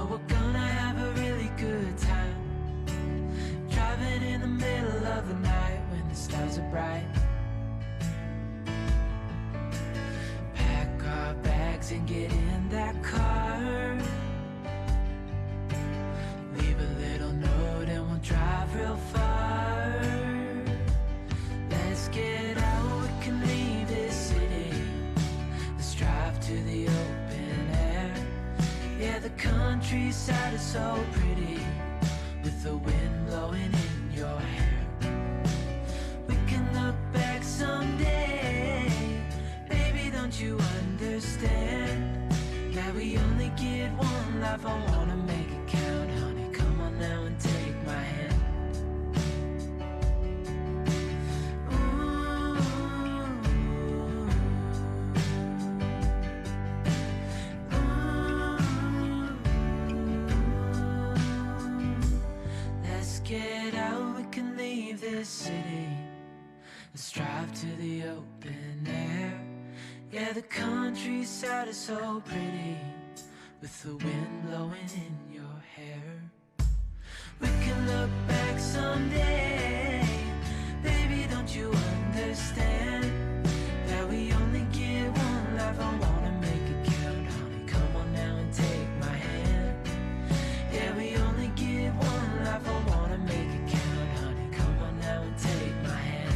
know we're gonna have a really good time, driving in the middle of the night when the stars are bright. Pack our bags and get in that car, leave a little note and we'll drive real far. Let's get out, we can leave this city, let's drive to the open air. Yeah, the countryside is so pretty, with the wind blowing in your hair. We can look back someday, baby, don't you understand? Yeah, we only get one life, I wanna make it count. Honey, come on now and take my hand. Get out, we can leave this city, let's drive to the open air. Yeah, the countryside is so pretty, with the wind blowing in your hair. We can look back someday, baby, don't you understand? That we only get one life, I wanna make it count. Honey, come on now and take my hand. Yeah, we only get one life, I wanna make it count. Honey, come on now and take my hand.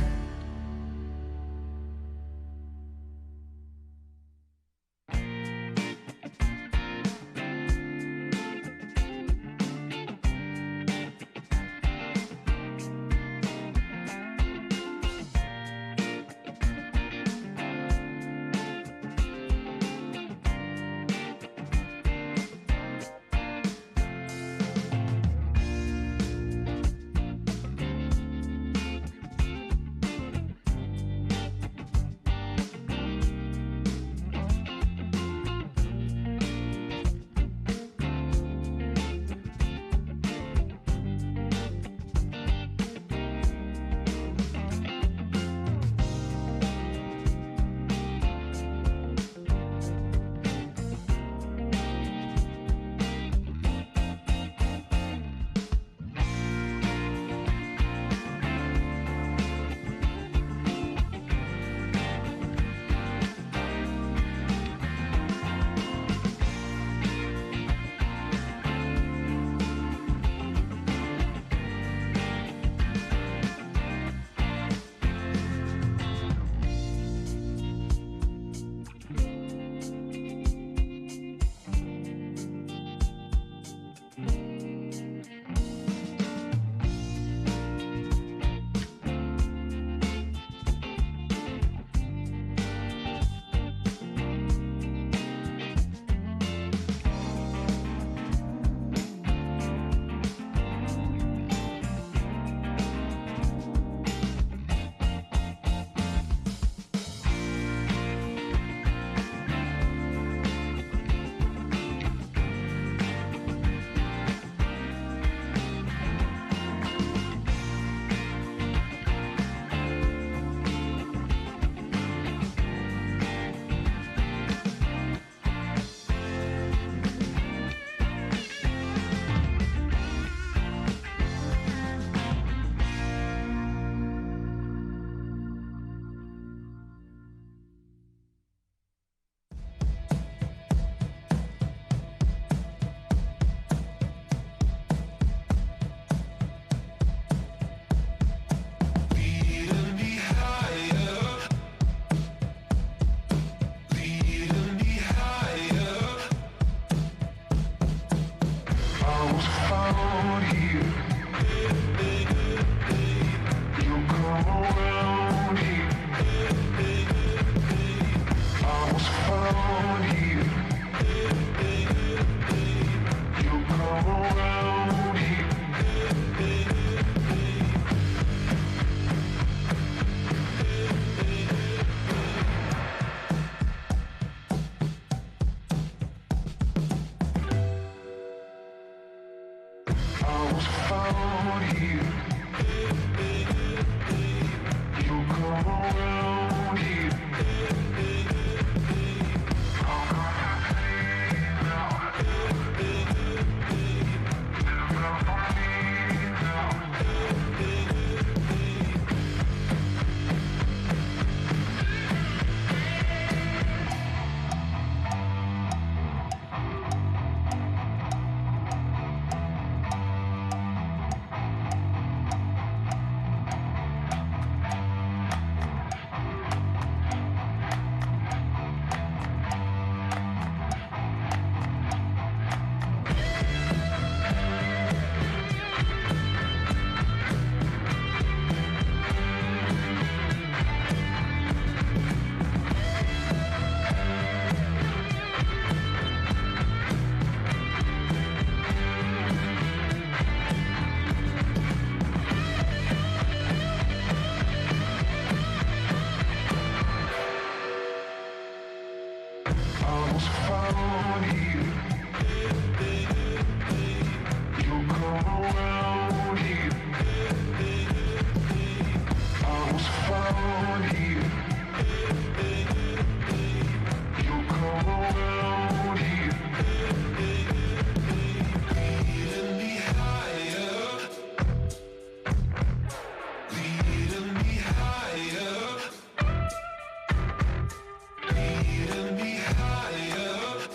found here. You'll come around here. I was found here. You'll come around here. Leading me higher. Leading me higher. Leading me higher.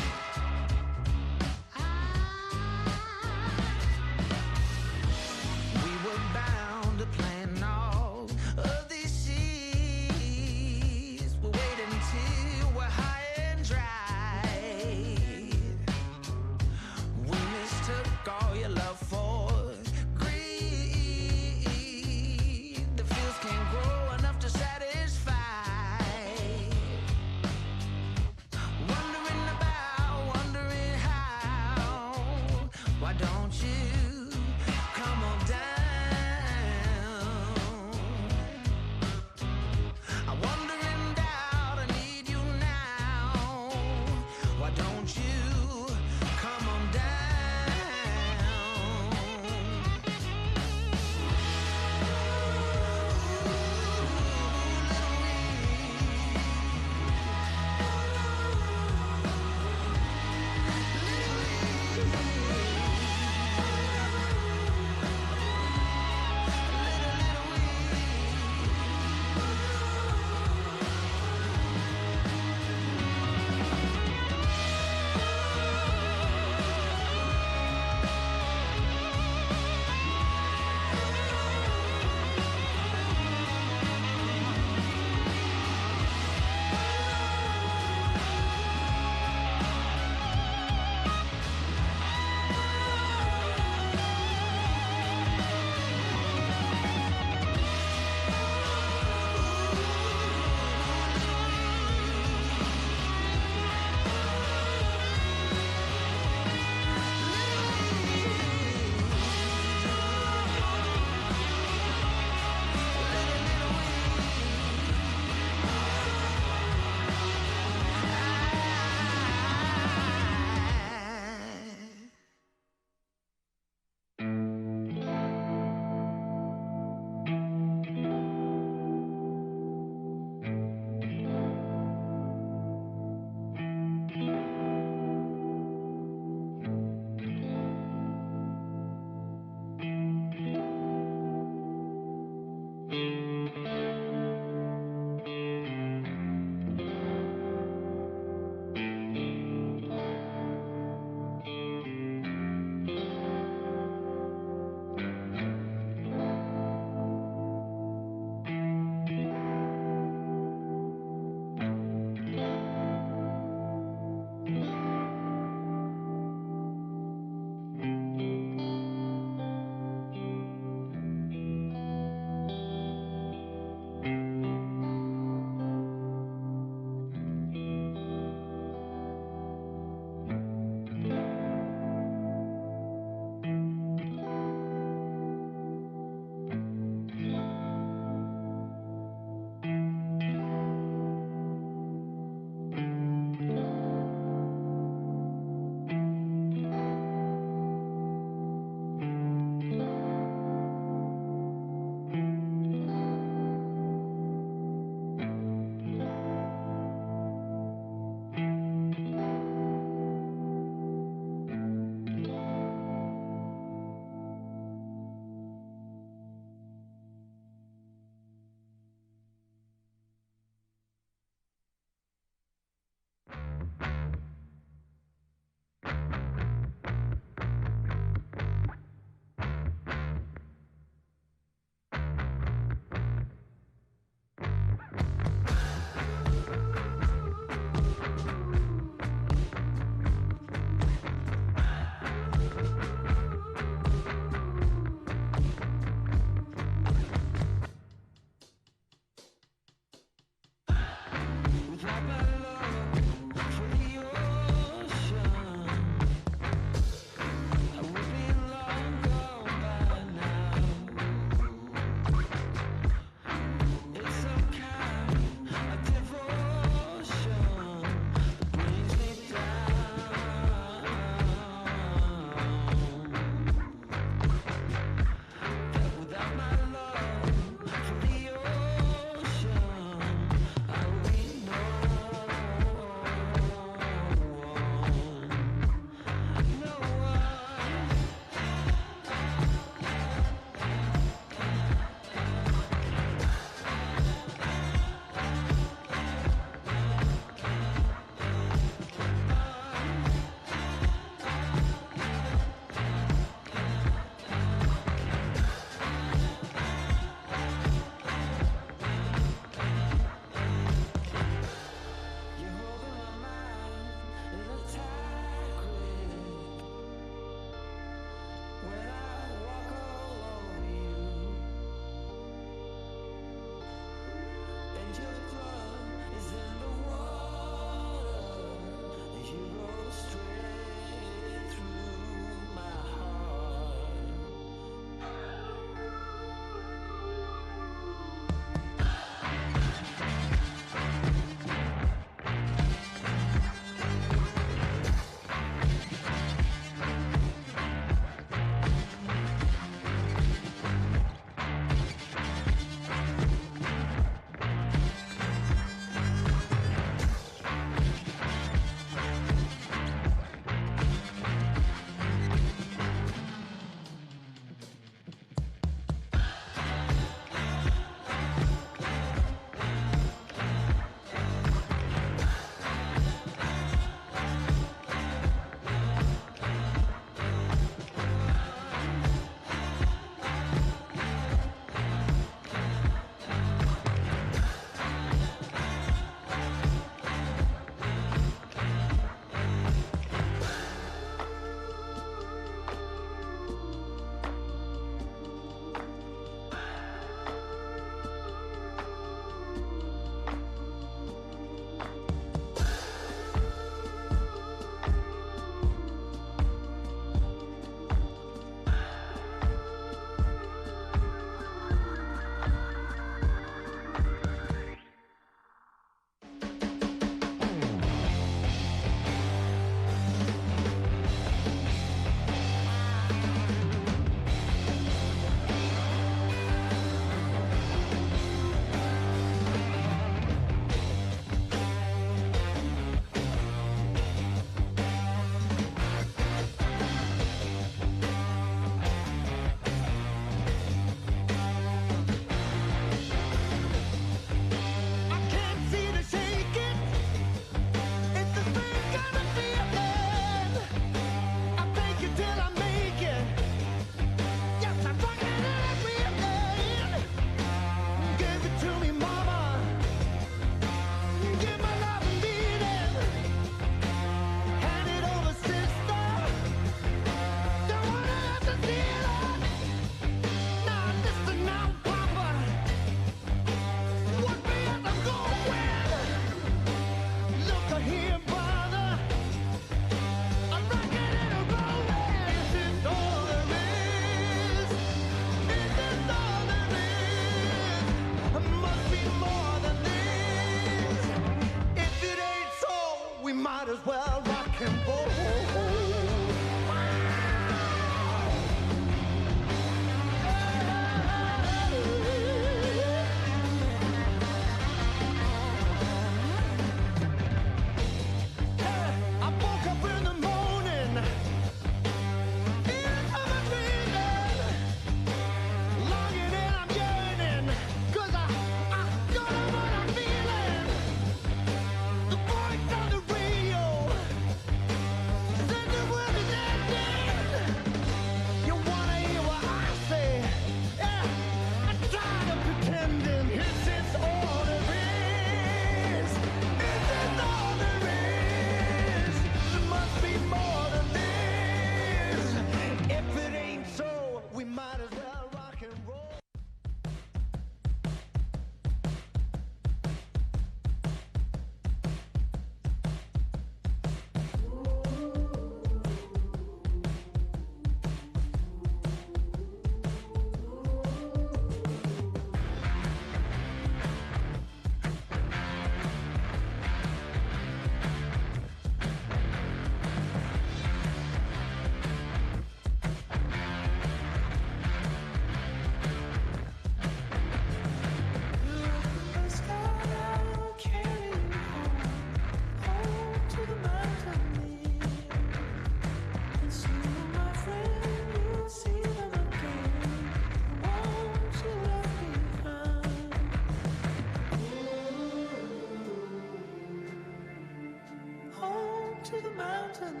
to the mountain.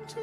To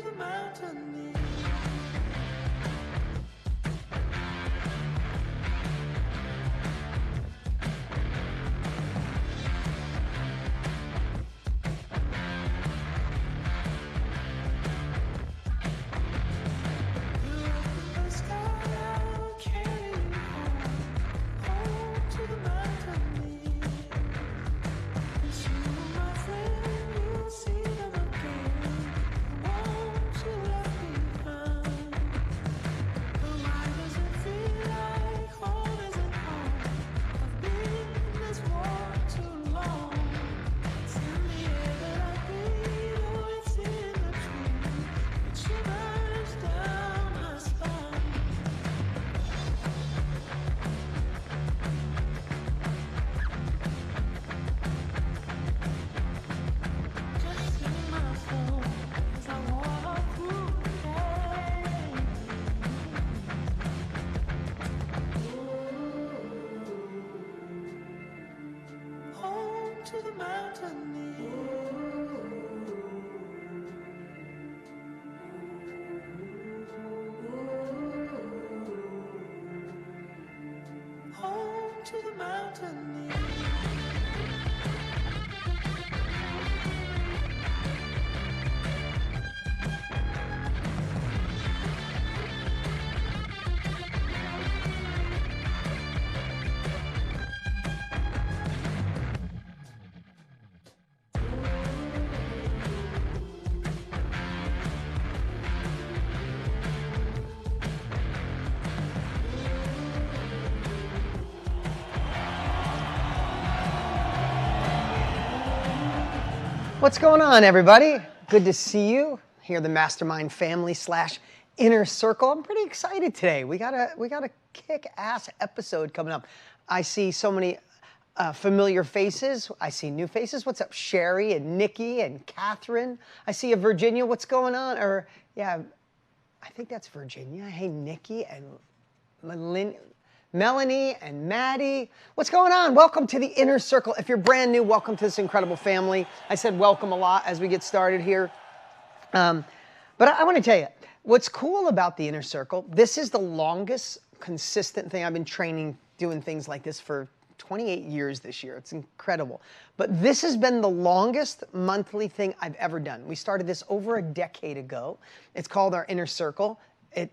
the mountain. Home to the mountain. What's going on, everybody? Good to see you here, the Mastermind family / Inner Circle. I'm pretty excited today. We got a kick-ass episode coming up. I see so many familiar faces. I see new faces. What's up, Sherry and Nikki and Catherine? I see a Virginia. What's going on? Or yeah, I think that's Virginia. Hey, Nikki and Melanie and Maddie. What's going on? Welcome to the Inner Circle. If you're brand new, welcome to this incredible family. I said welcome a lot as we get started here. But I want to tell you, what's cool about the Inner Circle, this is the longest consistent thing. I've been doing things like this for 28 years this year. It's incredible. But this has been the longest monthly thing I've ever done. We started this over a decade ago. It's called our Inner Circle.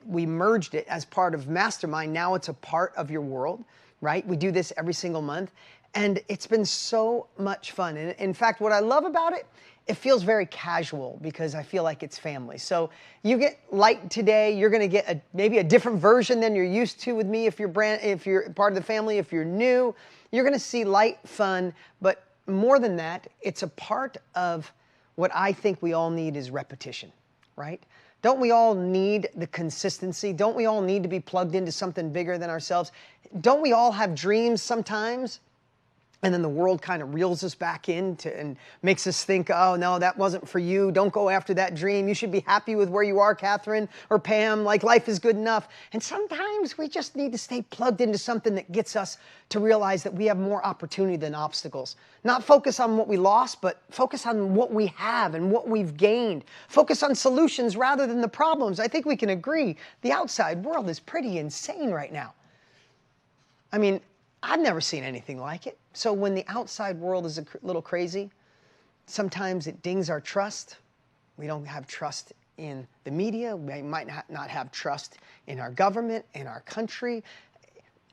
We merged it as part of Mastermind. Now it's a part of your world, right? We do this every single month. And it's been so much fun. And in fact, what I love about it, it feels very casual because I feel like it's family. So you get light today. You're going to get maybe a different version than you're used to with me if you're part of the family. If you're new, you're going to see light, fun. But more than that, it's a part of what I think we all need is repetition, right? Don't we all need the consistency? Don't we all need to be plugged into something bigger than ourselves? Don't we all have dreams sometimes? And then the world kind of reels us back into and makes us think, oh, no, that wasn't for you. Don't go after that dream. You should be happy with where you are, Catherine or Pam. Like, life is good enough. And sometimes we just need to stay plugged into something that gets us to realize that we have more opportunity than obstacles. Not focus on what we lost, but focus on what we have and what we've gained. Focus on solutions rather than the problems. I think we can agree the outside world is pretty insane right now. I mean, I've never seen anything like it. So when the outside world is a little crazy, sometimes it dings our trust. We don't have trust in the media. We might not have trust in our government, in our country.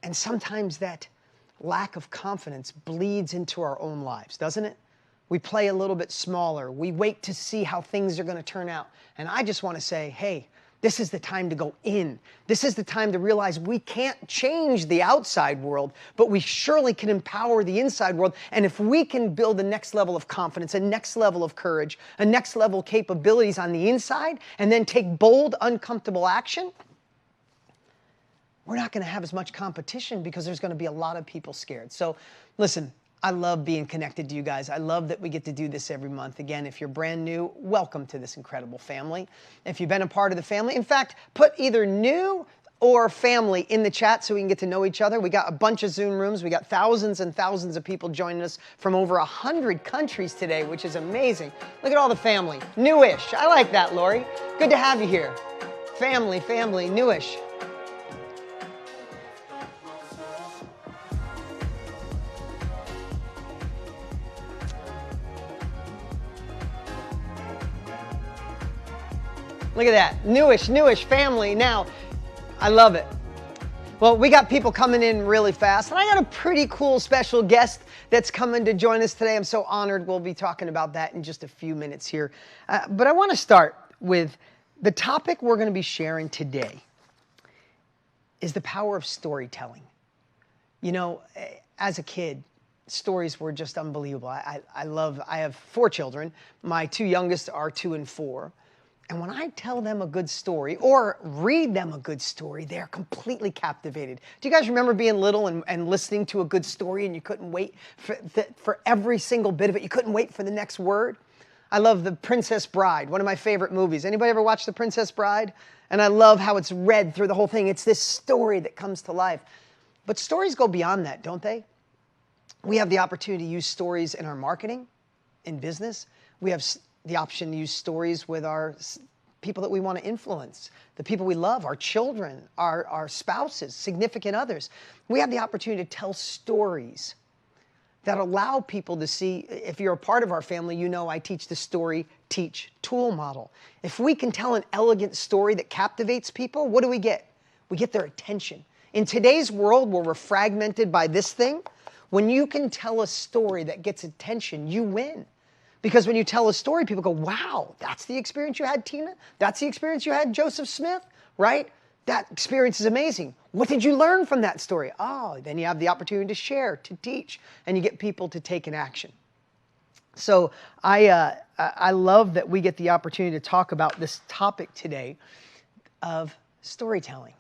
And sometimes that lack of confidence bleeds into our own lives, doesn't it? We play a little bit smaller. We wait to see how things are going to turn out. And I just want to say, hey, this is the time to go in. This is the time to realize we can't change the outside world, but we surely can empower the inside world. And if we can build a next level of confidence, a next level of courage, a next level of capabilities on the inside, and then take bold, uncomfortable action, we're not going to have as much competition because there's going to be a lot of people scared. So listen, I love being connected to you guys. I love that we get to do this every month. Again, if you're brand new, welcome to this incredible family. If you've been a part of the family, in fact, put either new or family in the chat so we can get to know each other. We got a bunch of Zoom rooms. We got thousands and thousands of people joining us from over 100 countries today, which is amazing. Look at all the family. Newish. I like that, Lori. Good to have you here. Family, newish. Look at that, newish family. Now, I love it. Well, we got people coming in really fast, and I got a pretty cool special guest that's coming to join us today. I'm so honored. We'll be talking about that in just a few minutes here. But I want to start with the topic we're going to be sharing today is the power of storytelling. You know, as a kid, stories were just unbelievable. I have 4 children. My 2 youngest are 2 and 4. And when I tell them a good story or read them a good story, they're completely captivated. Do you guys remember being little and listening to a good story and you couldn't wait for every single bit of it? You couldn't wait for the next word? I love The Princess Bride, one of my favorite movies. Anybody ever watch The Princess Bride? And I love how it's read through the whole thing. It's this story that comes to life. But stories go beyond that, don't they? We have the opportunity to use stories in our marketing, in business. We have the option to use stories with our people that we want to influence, the people we love, our children, our spouses, significant others. We have the opportunity to tell stories that allow people to see. If you're a part of our family, you know I teach the story, teach, tool model. If we can tell an elegant story that captivates people, what do we get? We get their attention. In today's world where we're fragmented by this thing, when you can tell a story that gets attention, you win. Because when you tell a story, people go, wow, that's the experience you had, Tina? That's the experience you had, Joseph Smith, right? That experience is amazing. What did you learn from that story? Oh, then you have the opportunity to share, to teach, and you get people to take an action. So I love that we get the opportunity to talk about this topic today of storytelling.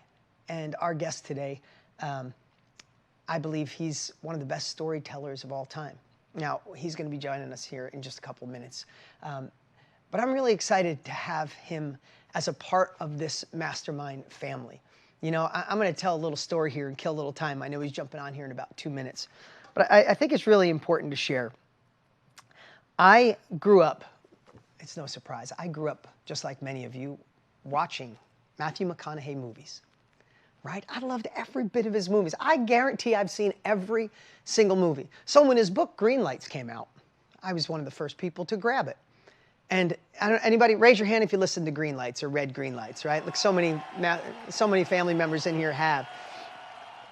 And our guest today, I believe he's one of the best storytellers of all time. Now, he's going to be joining us here in just a couple of minutes. But I'm really excited to have him as a part of this mastermind family. You know, I'm going to tell a little story here and kill a little time. I know he's jumping on here in about 2 minutes. But I think it's really important to share. I grew up, it's no surprise, I grew up, just like many of you, watching Matthew McConaughey movies. Right? I loved every bit of his movies. I guarantee I've seen every single movie. So when his book Green Lights came out, I was one of the first people to grab it. And anybody, raise your hand if you listened to Green Lights or read Green Lights, right? Like so many family members in here have.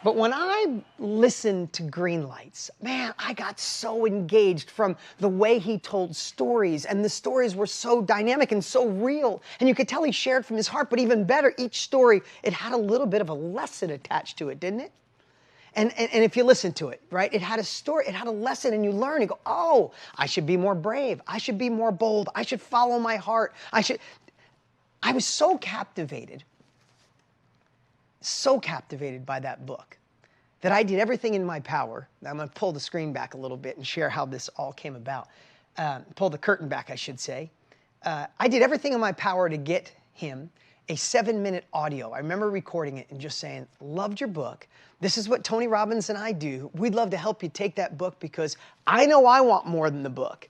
But when I listened to Green Lights, man, I got so engaged from the way he told stories, and the stories were so dynamic and so real, and you could tell he shared from his heart, but even better, each story, it had a little bit of a lesson attached to it, didn't it? And if you listen to it, right, it had a story, it had a lesson, and you learn, you go, oh, I should be more brave, I should be more bold, I should follow my heart, I was so captivated by that book that I did everything in my power. Now I'm going to pull the screen back a little bit and share how this all came about. Pull the curtain back, I should say. I did everything in my power to get him a 7-minute audio. I remember recording it and just saying, loved your book. This is what Tony Robbins and I do. We'd love to help you take that book because I know I want more than the book.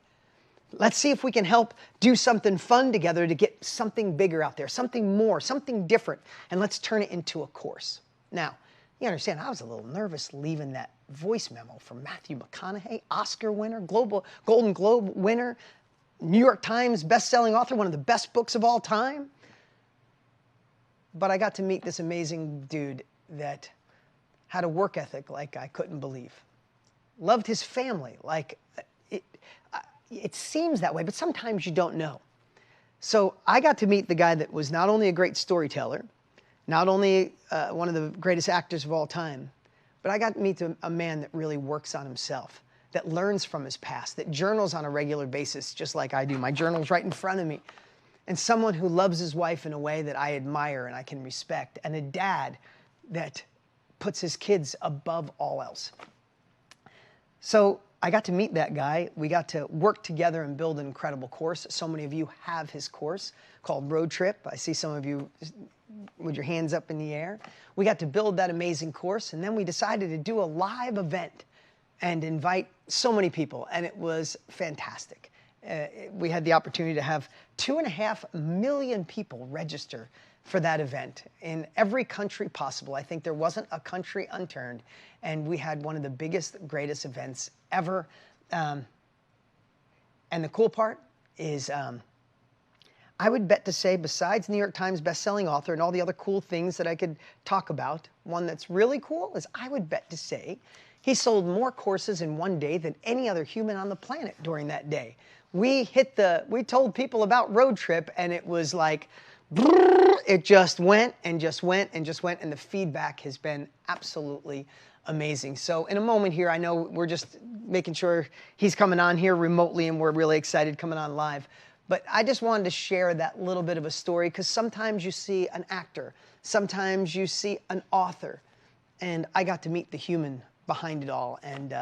Let's see if we can help do something fun together to get something bigger out there, something more, something different, and let's turn it into a course. Now, you understand, I was a little nervous leaving that voice memo from Matthew McConaughey, Oscar winner, Golden Globe winner, New York Times best-selling author, one of the best books of all time. But I got to meet this amazing dude that had a work ethic like I couldn't believe. Loved his family like it seems that way, but sometimes you don't know. So I got to meet the guy that was not only a great storyteller, not only one of the greatest actors of all time, but I got to meet a man that really works on himself, that learns from his past, that journals on a regular basis, just like I do. My journal's right in front of me. And someone who loves his wife in a way that I admire and I can respect, and a dad that puts his kids above all else. So I got to meet that guy. We got to work together and build an incredible course. So many of you have his course called Road Trip. I see some of you with your hands up in the air. We got to build that amazing course, and then we decided to do a live event and invite so many people, and it was fantastic. We had the opportunity to have 2.5 million people register for that event in every country possible. I think there wasn't a country unturned, and we had one of the biggest, greatest events ever. And the cool part is, I would bet to say, besides New York Times bestselling author and all the other cool things that I could talk about, one that's really cool is I would bet to say he sold more courses in one day than any other human on the planet during that day. We told people about Road Trip, and it was like, it just went and just went and just went, and the feedback has been absolutely amazing. So in a moment here, I know we're just making sure he's coming on here remotely, and we're really excited coming on live. But I just wanted to share that little bit of a story, because sometimes you see an actor, sometimes you see an author, and I got to meet the human behind it all, and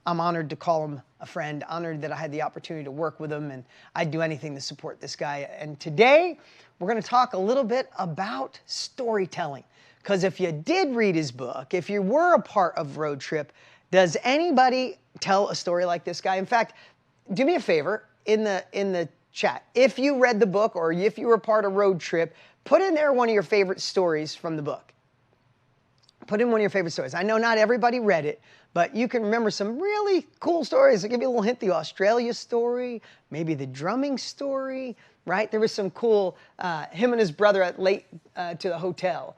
I'm honored to call him a friend, honored that I had the opportunity to work with him, and I'd do anything to support this guy. And today, we're going to talk a little bit about storytelling, because if you did read his book, if you were a part of Road Trip, does anybody tell a story like this guy? In fact, do me a favor, in the chat, if you read the book or if you were a part of Road Trip, put in there one of your favorite stories from the book. Put in one of your favorite stories. I know not everybody read it, but you can remember some really cool stories. I'll give you a little hint: the Australia story, maybe the drumming story, right? There was some cool, him and his brother at late to the hotel.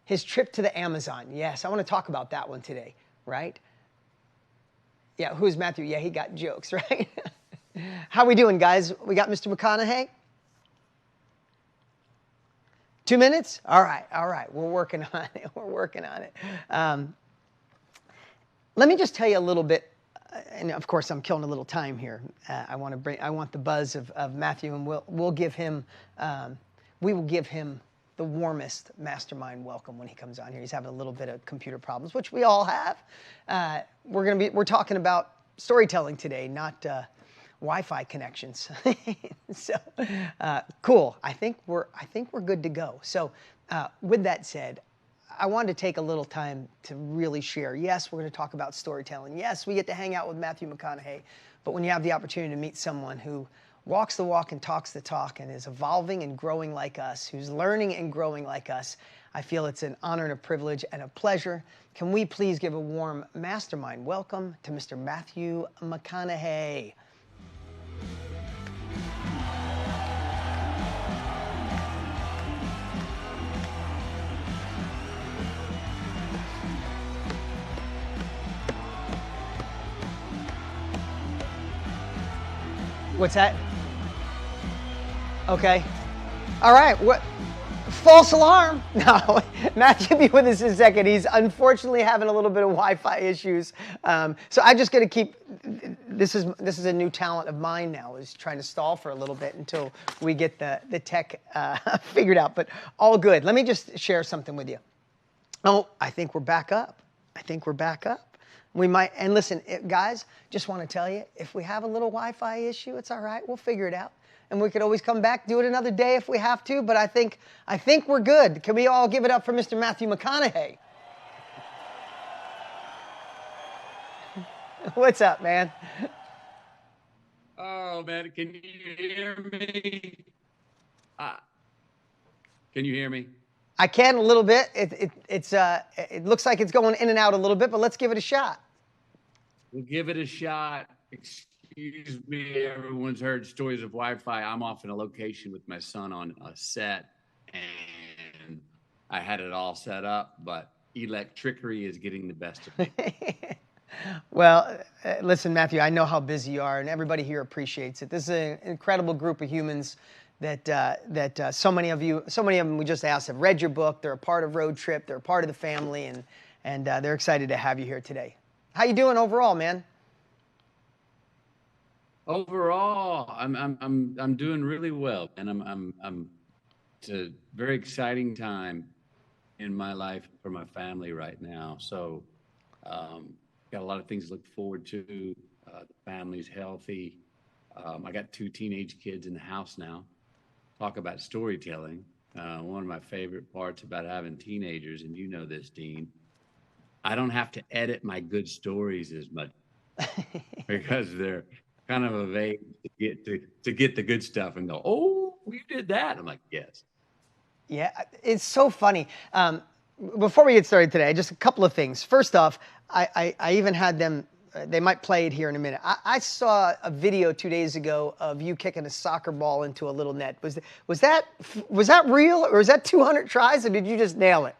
His trip to the Amazon. Yes, I want to talk about that one today, right? Yeah, who's Matthew? Yeah, he got jokes, right? How we doing, guys? We got Mr. McConaughey? 2 minutes? All right. We're working on it. Let me just tell you a little bit, and of course I'm killing a little time here. I want the buzz of Matthew, and we will give him the warmest mastermind welcome when he comes on here. He's having a little bit of computer problems, which we all have. We're talking about storytelling today, not Wi-Fi connections. So cool. I think we're good to go. So with that said, I wanted to take a little time to really share. Yes, we're going to talk about storytelling. Yes, we get to hang out with Matthew McConaughey. But when you have the opportunity to meet someone who walks the walk and talks the talk and is evolving and growing like us, who's learning and growing like us, I feel it's an honor and a privilege and a pleasure. Can we please give a warm mastermind welcome to Mr. Matthew McConaughey? What's that? Okay. All right. What? False alarm. No, Matthew will be with us in a second. He's unfortunately having a little bit of Wi-Fi issues. So I'm just going to keep, this is a new talent of mine now, is trying to stall for a little bit until we get the tech figured out. But all good. Let me just share something with you. Oh, I think we're back up. We might, and listen, guys, just want to tell you, if we have a little Wi-Fi issue, it's all right. We'll figure it out. And we could always come back, do it another day if we have to, but I think we're good. Can we all give it up for Mr. Matthew McConaughey? What's up, man? Oh, man, can you hear me? Can you hear me? I can a little bit. It looks like it's going in and out a little bit, but let's give it a shot. We'll give it a shot. Excuse me, everyone's heard stories of Wi-Fi. I'm off in a location with my son on a set, and I had it all set up, but electricity is getting the best of me. Well, listen, Matthew, I know how busy you are, and everybody here appreciates it. This is an incredible group of humans that so many of them we just asked have read your book. They're a part of Road Trip. They're a part of the family, and they're excited to have you here today. How you doing overall, man? Overall, I'm doing really well, and it's a very exciting time in my life for my family right now. So got a lot of things to look forward to. The family's healthy. I got 2 teenage kids in the house now. Talk about storytelling. One of my favorite parts about having teenagers, and you know this, Dean, I don't have to edit my good stories as much because they're kind of age to get the good stuff and go, oh, you did that. I'm like, yes. Yeah, it's so funny. Before we get started today, just a couple of things. First off, I even had them, they might play it here in a minute. I saw a video 2 days ago of you kicking a soccer ball into a little net. Was that real, or was that 200 tries, or did you just nail it?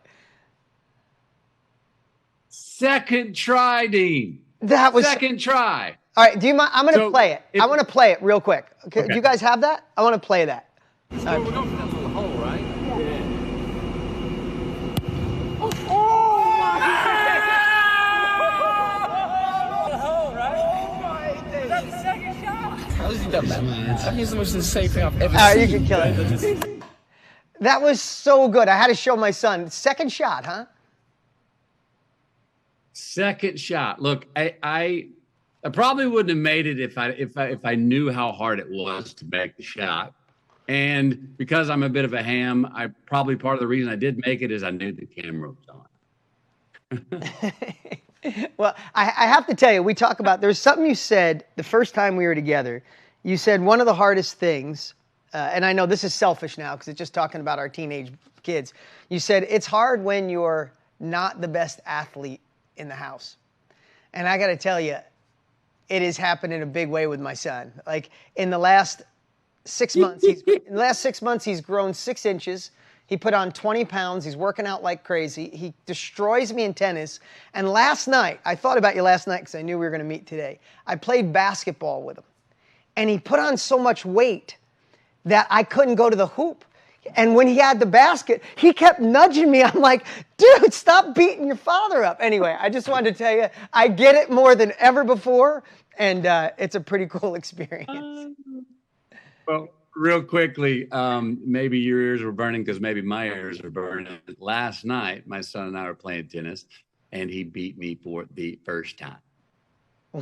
Second try, Dean. That was second try. All right, do you mind? I'm going to play it. I want to play it real quick. Okay. Do you guys have that? I want to play that. We're going for that little hole, right? Yeah. How has he done that? That means the most insane thing I've ever All right, seen. you can kill it. That was so good. I had to show my son. Second shot, huh? Second shot. Look, I probably wouldn't have made it if I knew how hard it was to make the shot. And because I'm a bit of a ham, part of the reason I did make it is I knew the camera was on. Well, I have to tell you, we talk about, there's something you said the first time we were together. You said one of the hardest things, and I know this is selfish now because it's just talking about our teenage kids. You said it's hard when you're not the best athlete in the house. And I got to tell you, it has happened in a big way with my son. Like in the last 6 months, he's grown 6 inches. He put on 20 pounds. He's working out like crazy. He destroys me in tennis. And last night, I thought about you last night because I knew we were going to meet today. I played basketball with him. And he put on so much weight that I couldn't go to the hoop. And when he had the basket, he kept nudging me. I'm like, dude, stop beating your father up. Anyway, I just wanted to tell you, I get it more than ever before. And it's a pretty cool experience. Well, real quickly, maybe your ears were burning because maybe my ears are burning. Last night, my son and I were playing tennis, and he beat me for the first time.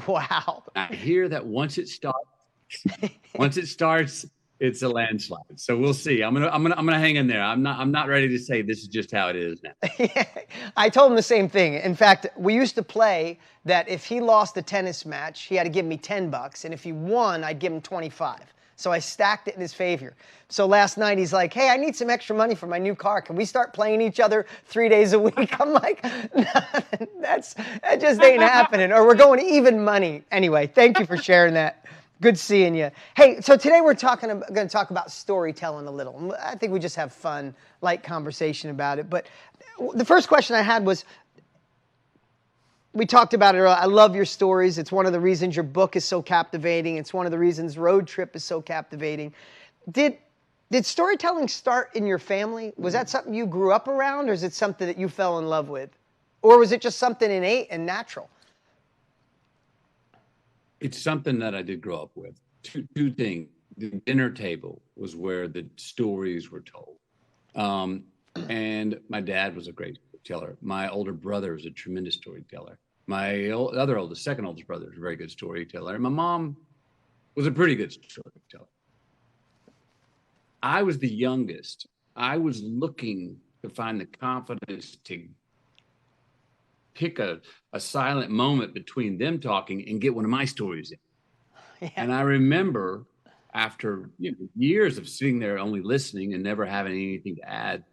Wow. I hear that once it starts, it's a landslide. So we'll see. I'm gonna hang in there. I'm not ready to say this is just how it is now. I told him the same thing. In fact, we used to play that if he lost a tennis match, he had to give me $10, and if he won, I'd give him 25. So I stacked it in his favor. So last night he's like, hey, I need some extra money for my new car. Can we start playing each other 3 days a week? I'm like, that just ain't happening. Or we're going even money. Anyway, thank you for sharing that. Good seeing you. Hey, so today we're going to talk about storytelling a little. I think we just have fun, light conversation about it. But the first question I had was, we talked about it earlier. I love your stories. It's one of the reasons your book is so captivating. It's one of the reasons Road Trip is so captivating. Did storytelling start in your family? Was that something you grew up around, or is it something that you fell in love with? Or was it just something innate and natural? It's something that I did grow up with. Two things. The dinner table was where the stories were told. And my dad was a great storyteller. My older brother was a tremendous storyteller. My second oldest brother was a very good storyteller. And my mom was a pretty good storyteller. I was the youngest. I was looking to find the confidence to pick a silent moment between them talking and get one of my stories in. Yeah. And I remember after years of sitting there only listening and never having anything to add,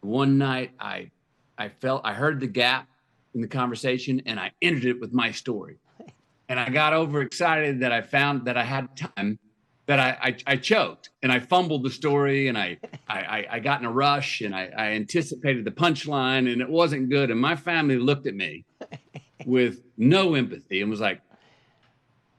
one night I heard the gap in the conversation and I ended it with my story. And I got overexcited that I found that I had time, that I choked and I fumbled the story, and I got in a rush, and I anticipated the punchline, and it wasn't good. And my family looked at me with no empathy and was like,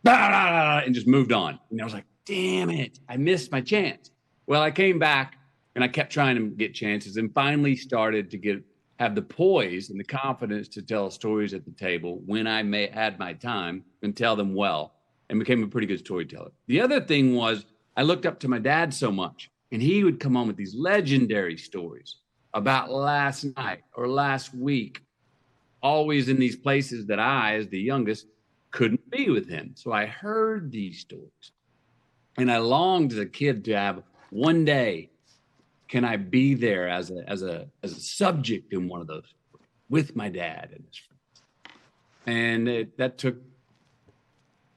bah, bah, bah, and just moved on. And I was like, damn it, I missed my chance. Well, I came back and I kept trying to get chances, and finally started to have the poise and the confidence to tell stories at the table when I had my time and tell them well, and became a pretty good storyteller. The other thing was I looked up to my dad so much, and he would come on with these legendary stories about last night or last week, always in these places that I, as the youngest, couldn't be with him. So I heard these stories. And I longed as a kid to have one day, can I be there as a subject in one of those stories with my dad and his friends? And that took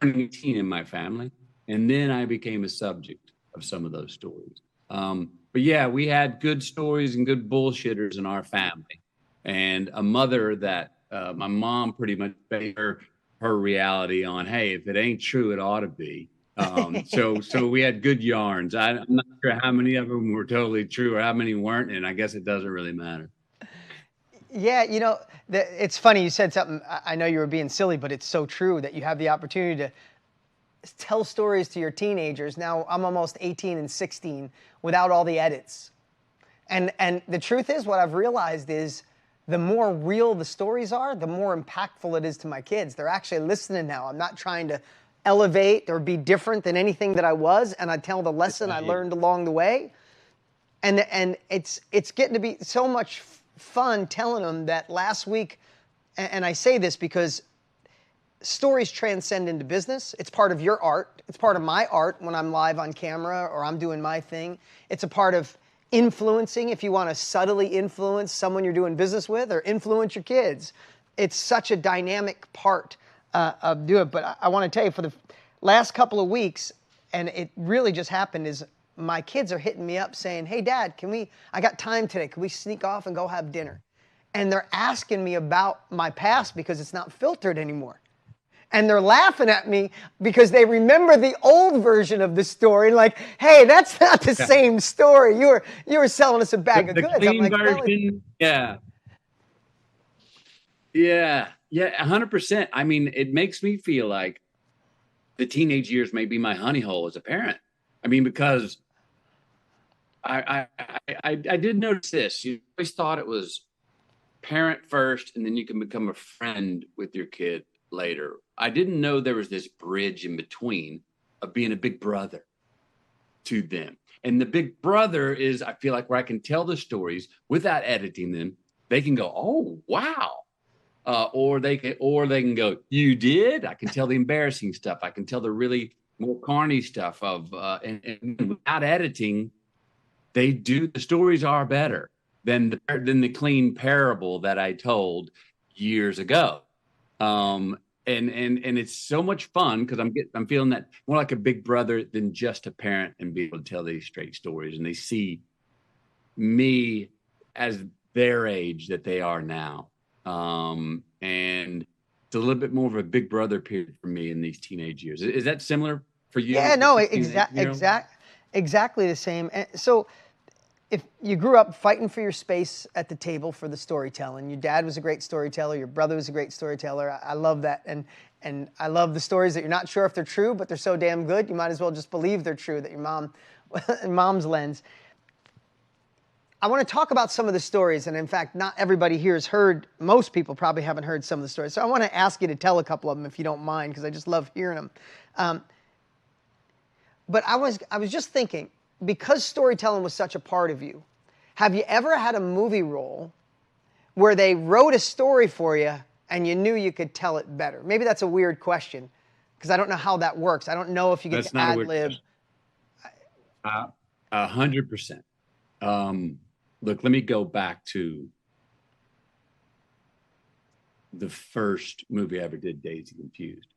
18 in my family. And then I became a subject of some of those stories. But yeah, we had good stories and good bullshitters in our family. And a mother that my mom pretty much based her reality on, hey, if it ain't true, it ought to be. So we had good yarns. I'm not sure how many of them were totally true or how many weren't, and I guess it doesn't really matter. Yeah, you know, it's funny you said something. I know you were being silly, but it's so true that you have the opportunity to tell stories to your teenagers. Now I'm almost 18 and 16 without all the edits. And the truth is, what I've realized is the more real the stories are, the more impactful it is to my kids. They're actually listening now. I'm not trying to elevate or be different than anything that I was, and I tell the lesson I learned along the way. And it's getting to be so much fun telling them that last week, and I say this because stories transcend into business. It's part of your art. It's part of my art when I'm live on camera or I'm doing my thing. It's a part of influencing, if you want to subtly influence someone you're doing business with or influence your kids. It's such a dynamic part of doing it. But I want to tell you, for the last couple of weeks, and it really just happened, is my kids are hitting me up saying, hey, Dad, I got time today. Can we sneak off and go have dinner? And they're asking me about my past because it's not filtered anymore. And they're laughing at me because they remember the old version of the story. Like, hey, that's not the same story. You were selling us a bag of goods. The clean I'm like, version, yeah. Yeah, 100%. I mean, it makes me feel like the teenage years may be my honey hole as a parent. I mean, because I did notice this. You always thought it was parent first, and then you can become a friend with your kid later. I didn't know there was this bridge in between of being a big brother to them. And the big brother is, I feel like, where I can tell the stories without editing them. They can go, oh, wow. Or they can go, you did? I can tell the embarrassing stuff. I can tell the really more carny stuff and without editing, the stories are better than the clean parable that I told years ago. And it's so much fun because I'm feeling that more like a big brother than just a parent, and be able to tell these straight stories, and they see me as their age that they are now. And it's a little bit more of a big brother period for me in these teenage years. Is that similar for you? yeah, no, exactly the same. And so if you grew up fighting for your space at the table for the storytelling, your dad was a great storyteller, your brother was a great storyteller. I love that. And I love the stories that you're not sure if they're true, but they're so damn good, you might as well just believe they're true, that your mom's lens. I want to talk about some of the stories, and in fact, not everybody here has heard, most people probably haven't heard some of the stories. So I want to ask you to tell a couple of them if you don't mind, because I just love hearing them. But I was just thinking, because storytelling was such a part of you, have you ever had a movie role where they wrote a story for you and you knew you could tell it better? Maybe that's a weird question, because I don't know how that works. I don't know if you get to ad-lib. 100%. Look, let me go back to the first movie I ever did, Dazed and Confused.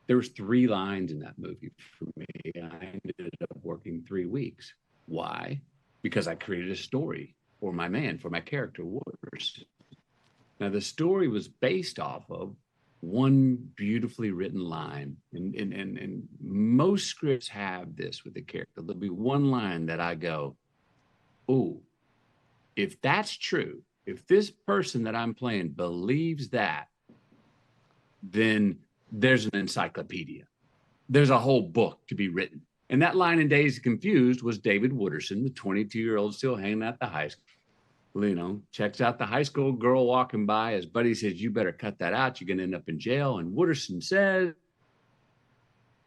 There was 3 lines in that movie for me. I ended up working 3 weeks. Why? Because I created a story for my character, Waters. Now, the story was based off of one beautifully written line. And most scripts have this with the character. There'll be one line that I go, oh, if that's true, if this person that I'm playing believes that, then there's an encyclopedia. There's a whole book to be written. And that line in Dazed and Confused was David Wooderson, the 22-year-old still hanging out the high school. Checks out the high school girl walking by. His buddy says, you better cut that out. You're going to end up in jail. And Wooderson says,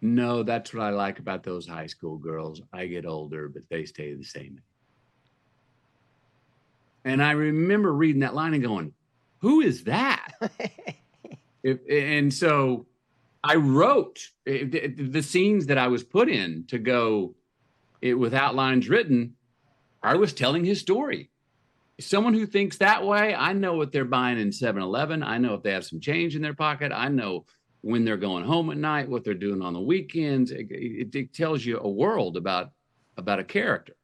no, that's what I like about those high school girls. I get older, but they stay the same. And I remember reading that line and going, who is that? And so I wrote the scenes that I was put in to go with outlines written. I was telling his story. Someone who thinks that way, I know what they're buying in 7-Eleven. I know if they have some change in their pocket. I know when they're going home at night, what they're doing on the weekends. It tells you a world about a character.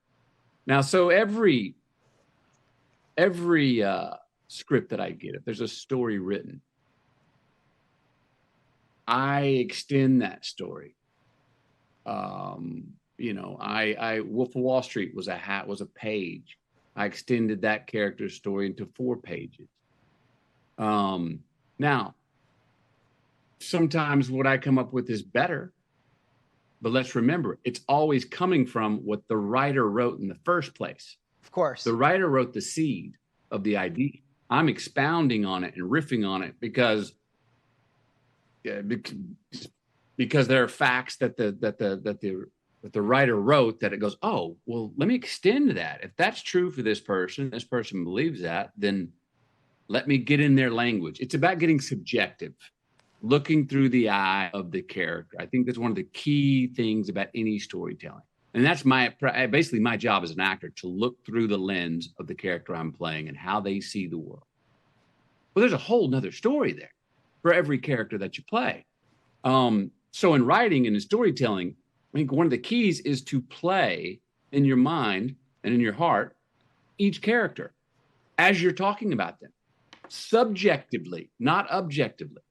Now, so every script that I get, if there's a story written, I extend that story. I Wolf of Wall Street was a page. I extended that character's story into 4 pages. Now, sometimes what I come up with is better, but let's remember, it's always coming from what the writer wrote in the first place. Of course. The writer wrote the seed of the idea. I'm expounding on it and riffing on it because there are facts that the writer wrote that it goes, oh, well, let me extend that. If that's true for this person believes that, then let me get in their language. It's about getting subjective, looking through the eye of the character. I think that's one of the key things about any storytelling. And that's basically my job as an actor, to look through the lens of the character I'm playing and how they see the world. Well, there's a whole nother story there for every character that you play. So in writing and in storytelling, I think one of the keys is to play in your mind and in your heart each character as you're talking about them, subjectively, not objectively.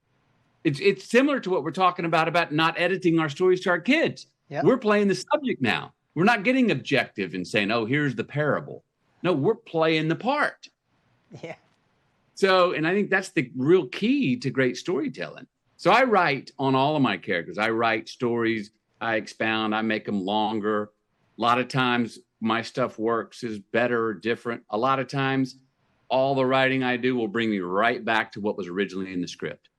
It's similar to what we're talking about not editing our stories to our kids. Yep. We're playing the subject now. We're not getting objective and saying, oh, here's the parable. No, we're playing the part. Yeah. So, and I think that's the real key to great storytelling. So I write on all of my characters. I write stories, I expound, I make them longer. A lot of times my stuff works is better or different. A lot of times all the writing I do will bring me right back to what was originally in the script.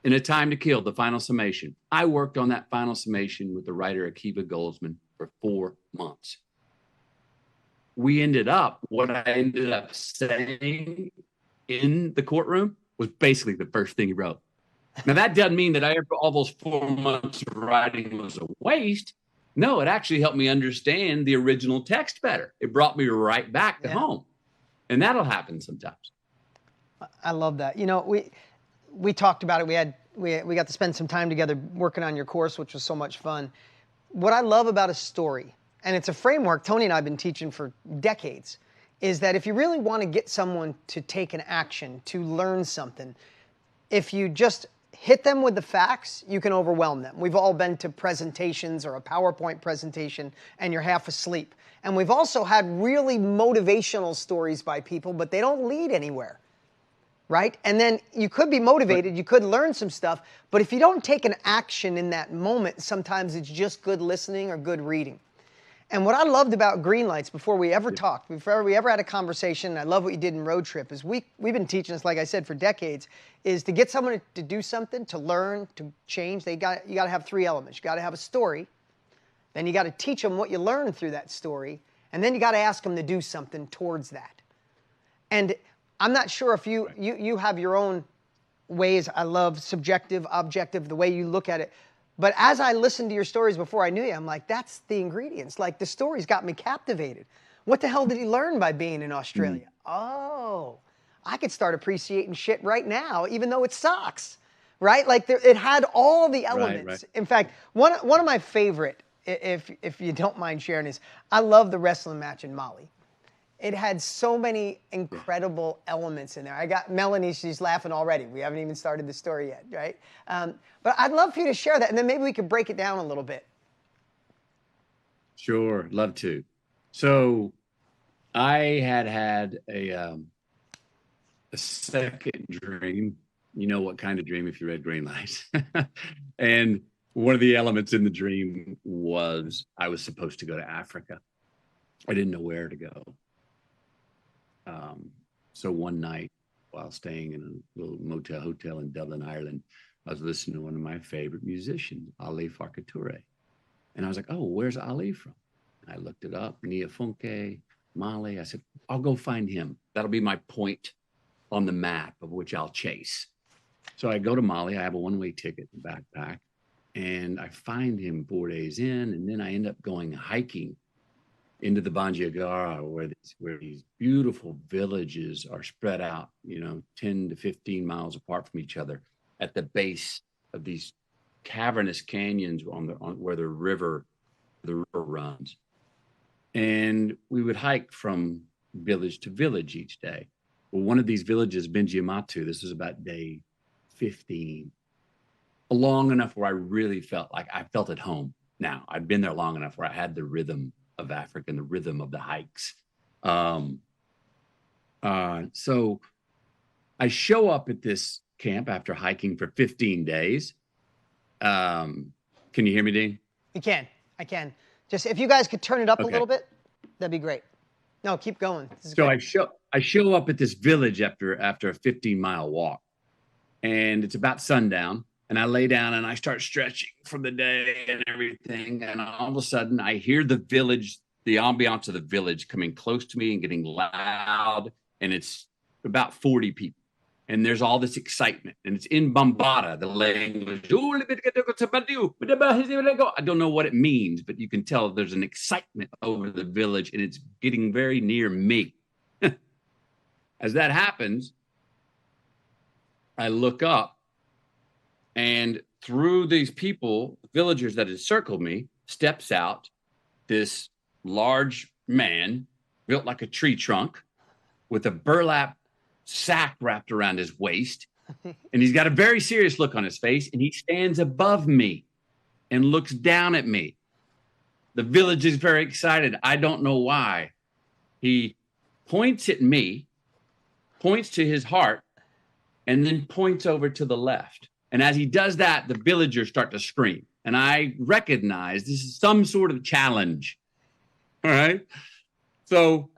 In A Time to Kill, the final summation, I worked on that final summation with the writer Akiva Goldsman for 4 months. What I ended up saying in the courtroom was basically the first thing he wrote. Now, that doesn't mean that all those 4 months of writing was a waste. No, it actually helped me understand the original text better. It brought me right back to home. And that'll happen sometimes. I love that. You know, we talked about it. We got to spend some time together working on your course, which was so much fun. What I love about a story, and it's a framework Tony and I have been teaching for decades, is that if you really want to get someone to take an action, to learn something, if you just hit them with the facts, you can overwhelm them. We've all been to presentations or a PowerPoint presentation and you're half asleep. And we've also had really motivational stories by people, but they don't lead anywhere, right? And then you could be motivated, you could learn some stuff, but if you don't take an action in that moment, sometimes it's just good listening or good reading. And what I loved about Greenlights before we ever talked, before we ever had a conversation, and I love what you did in Road Trip, is we've been teaching this, like I said, for decades, is to get someone to do something, to learn, to change, you got to have 3 elements. You got to have a story, then you got to teach them what you learned through that story, and then you got to ask them to do something towards that. And I'm not sure if you have your own ways. I love subjective, objective, the way you look at it. But as I listened to your stories before I knew you, I'm like, that's the ingredients. Like, the stories got me captivated. What the hell did he learn by being in Australia? Oh, I could start appreciating shit right now, even though it sucks, right? Like, it had all the elements. Right. In fact, one of my favorite, if you don't mind sharing, is I love the wrestling match in Mali. It had so many incredible elements in there. I got Melanie, she's laughing already. We haven't even started the story yet, right? But I'd love for you to share that, and then maybe we could break it down a little bit. Sure, love to. So I had a second dream. You know what kind of dream if you read Greenlights. And one of the elements in the dream was I was supposed to go to Africa. I didn't know where to go. So one night while staying in a little hotel in Dublin, Ireland, I was listening to one of my favorite musicians, Ali Farka-Touré. And I was like, oh, where's Ali from? And I looked it up, Nia Funke, Mali. I said, I'll go find him. That'll be my point on the map of which I'll chase. So I go to Mali. I have a one-way ticket in the backpack, and I find him 4 days in, and then I end up going hiking into the Bandiagara, where these beautiful villages are spread out, 10 to 15 miles apart from each other at the base of these cavernous canyons where the river runs. And we would hike from village to village each day. Well, one of these villages, Benjiamatu, this was about day 15, long enough where I really felt like I felt at home. Now I'd been there long enough where I had the rhythm of Africa and the rhythm of the hikes. So I show up at this camp after hiking for 15 days. Can you hear me, Dean? I can. Just if you guys could turn it up Okay. a little bit, that'd be great. No, keep going. This is So great. I show up at this village after a 15-mile walk, and it's about sundown, and I lay down and I start stretching from the day and everything, and all of a sudden I hear the ambiance of the village coming close to me and getting loud, and it's about 40 people. And there's all this excitement, and it's in Bambara, the language. I don't know what it means, but you can tell there's an excitement over the village, and it's getting very near me. As that happens, I look up, and through these people, villagers that had circled me, steps out this large man built like a tree trunk with a burlap sack wrapped around his waist, and he's got a very serious look on his face, and he stands above me and looks down at me. The village is very excited. I don't know why. He points at me, points to his heart, and then points over to the left. And as he does that, the villagers start to scream, and I recognize this is some sort of challenge. All right. So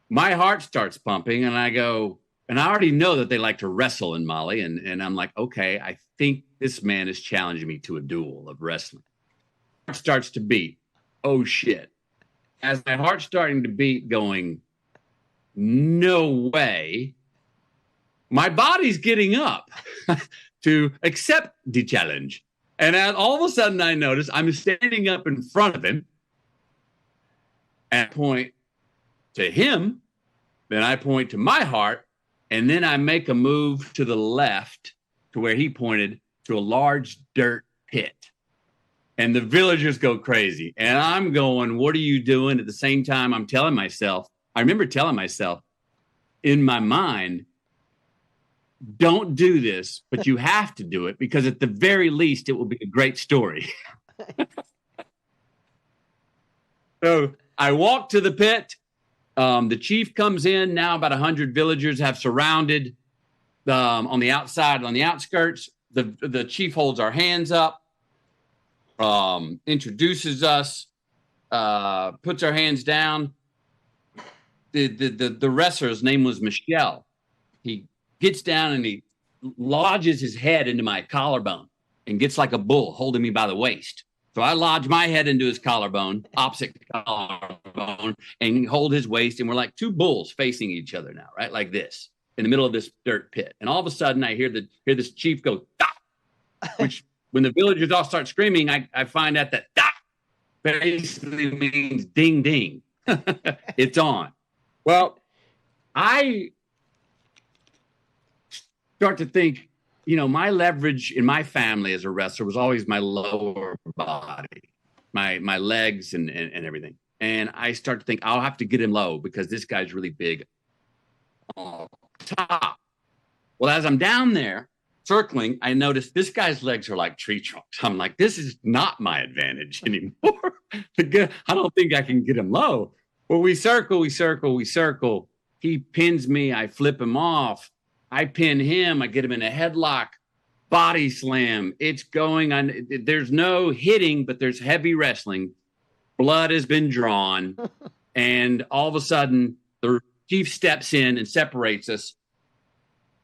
my heart starts pumping, and I go, and I already know that they like to wrestle in Mali. And I'm like, okay, I think this man is challenging me to a duel of wrestling. Heart starts to beat. Oh, shit. As my heart's starting to beat, going, no way. My body's getting up to accept the challenge. And all of a sudden, I notice I'm standing up in front of him and I point to him. Then I point to my heart. And then I make a move to the left to where he pointed to a large dirt pit. And the villagers go crazy. And I'm going, what are you doing? At the same time, I remember telling myself in my mind, don't do this, but you have to do it because at the very least, it will be a great story. So I walk to the pit. The chief comes in. Now about 100 villagers have surrounded on the outside, on the outskirts. The chief holds our hands up, introduces us, puts our hands down. The wrestler's name was Michel. He gets down and he lodges his head into my collarbone and gets like a bull holding me by the waist. So I lodge my head into his collarbone, opposite collarbone, and hold his waist. And we're like two bulls facing each other now, right? Like this, in the middle of this dirt pit. And all of a sudden I hear this chief go, "Dah!" Which when the villagers all start screaming, I find out that "Dah!" basically means ding, ding. It's on. Well, I start to think, my leverage in my family as a wrestler was always my lower body, my legs and everything. And I start to think I'll have to get him low because this guy's really big on top. Well, as I'm down there circling, I notice this guy's legs are like tree trunks. I'm like, this is not my advantage anymore. I don't think I can get him low. Well, we circle. He pins me. I flip him off. I pin him. I get him in a headlock, body slam. It's going on. There's no hitting, but there's heavy wrestling. Blood has been drawn. And all of a sudden, the chief steps in and separates us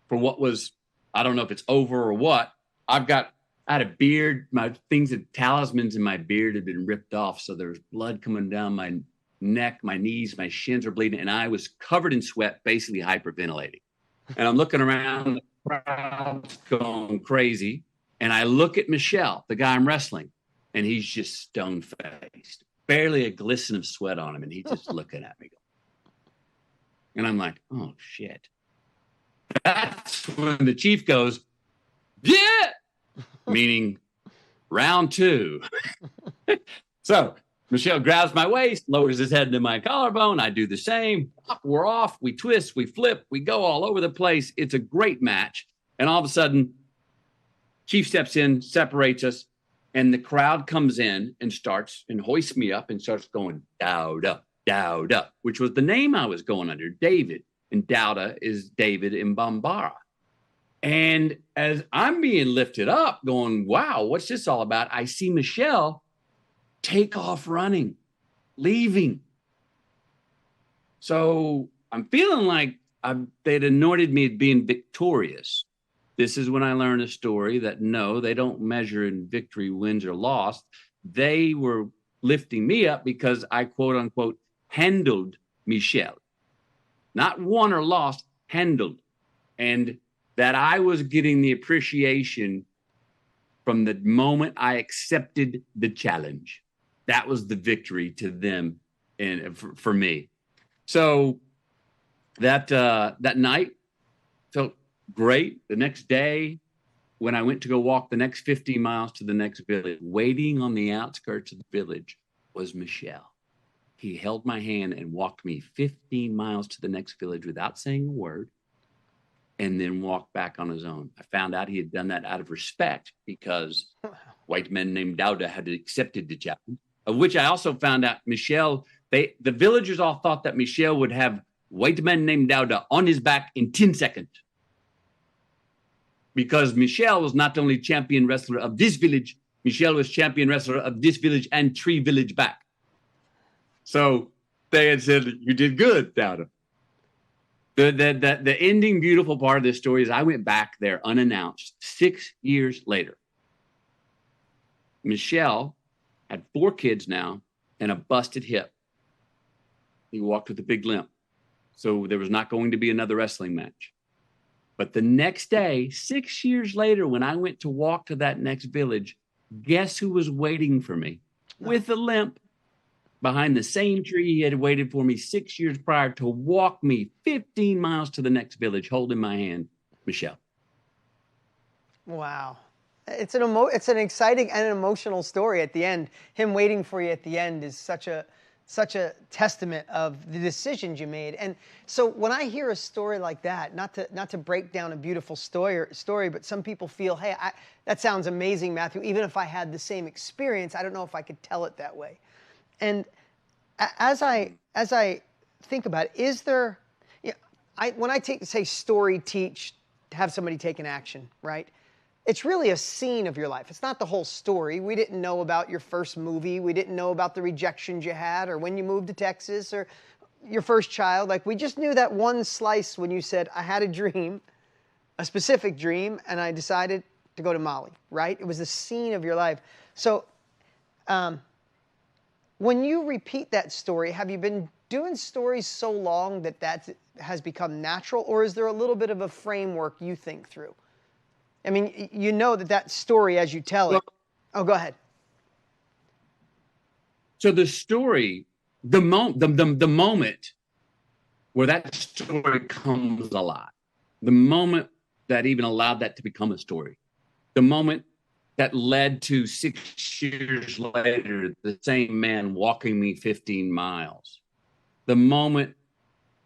for what was, I don't know if it's over or what. I had a beard. My talismans in my beard had been ripped off. So there was blood coming down my neck, my knees, my shins were bleeding. And I was covered in sweat, basically hyperventilating. And I'm looking around, the crowd's going crazy. And I look at Michelle, the guy I'm wrestling, and he's just stone-faced, barely a glisten of sweat on him. And he's just looking at me. And I'm like, oh, shit. That's when the chief goes, yeah, meaning round 2. So Michelle grabs my waist, lowers his head into my collarbone. I do the same. We're off. We twist, we flip, we go all over the place. It's a great match. And all of a sudden, Chief steps in, separates us, and the crowd comes in and starts and hoists me up and starts going, Dowda, which was the name I was going under, David. And Dowda is David in Bambara. And as I'm being lifted up, going, wow, what's this all about? I see Michelle take off running, leaving. So I'm feeling like they'd anointed me as being victorious. This is when I learned a story that no, they don't measure in victory, wins, or loss. They were lifting me up because I, quote unquote, handled Michelle. Not won or lost, handled. And that I was getting the appreciation from the moment I accepted the challenge. That was the victory to them and for me. So that night felt great. The next day, when I went to go walk the next 15 miles to the next village, waiting on the outskirts of the village was Michelle. He held my hand and walked me 15 miles to the next village without saying a word, and then walked back on his own. I found out he had done that out of respect because white men named Dowda had accepted the challenge, of which I also found out Michelle, the villagers all thought that Michelle would have white men named Dowda on his back in 10 seconds. Because Michelle was not only champion wrestler of this village, Michelle was champion wrestler of this village and 3 village back. So they had said, you did good, Dowda. The ending beautiful part of this story is I went back there unannounced 6 years later. Michelle had 4 kids now and a busted hip. He walked with a big limp. So there was not going to be another wrestling match. But the next day, 6 years later, when I went to walk to that next village, guess who was waiting for me with a limp behind the same tree he had waited for me 6 years prior to walk me 15 miles to the next village, holding my hand? Michelle. Wow. It's an exciting and an emotional story at the end. Him waiting for you at the end is such a testament of the decisions you made. And so when I hear a story like that, not to break down a beautiful story, but some people feel, hey, that sounds amazing, Matthew. Even if I had the same experience, I don't know if I could tell it that way. And as I think about it, is there, when I say story, teach, have somebody take an action, right? It's really a scene of your life. It's not the whole story. We didn't know about your first movie. We didn't know about the rejections you had or when you moved to Texas or your first child. Like, we just knew that one slice when you said, I had a dream, a specific dream, and I decided to go to Mali, right? It was the scene of your life. So when you repeat that story, have you been doing stories so long that has become natural, or is there a little bit of a framework you think through? I mean, you know that story as you tell it. Oh, go ahead. So the story, the moment where that story comes alive, the moment that even allowed that to become a story, the moment that led to 6 years later, the same man walking me 15 miles, the moment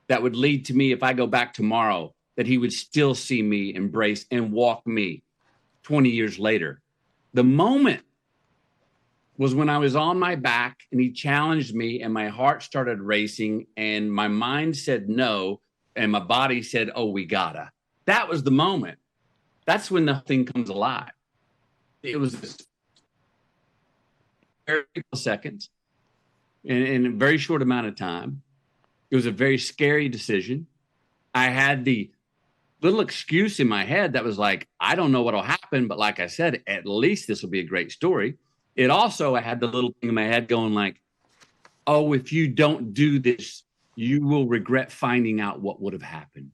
that would lead to me, if I go back tomorrow, that he would still see me, embrace, and walk me 20 years later. The moment was when I was on my back and he challenged me and my heart started racing and my mind said no and my body said, oh, we gotta. That was the moment. That's when the thing comes alive. It was very seconds in a very short amount of time. It was a very scary decision. I had the little excuse in my head that was like, I don't know what'll happen, but like I said, at least this will be a great story. It also, I had the little thing in my head going like, oh, if you don't do this, you will regret finding out what would have happened.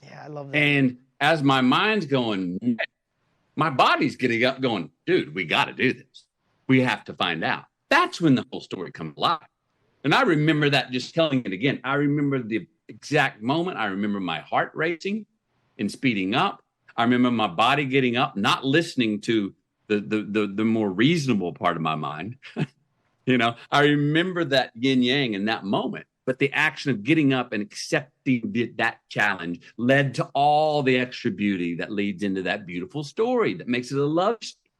Yeah, I love that. And as my mind's going, my body's getting up going, dude, we got to do this. We have to find out. That's when the whole story comes alive. And I remember that, just telling it again. I remember the exact moment. I remember my heart racing and speeding up. I remember my body getting up, not listening to the more reasonable part of my mind. I remember that yin yang in that moment. But the action of getting up and accepting that challenge led to all the extra beauty that leads into that beautiful story that makes it a love story,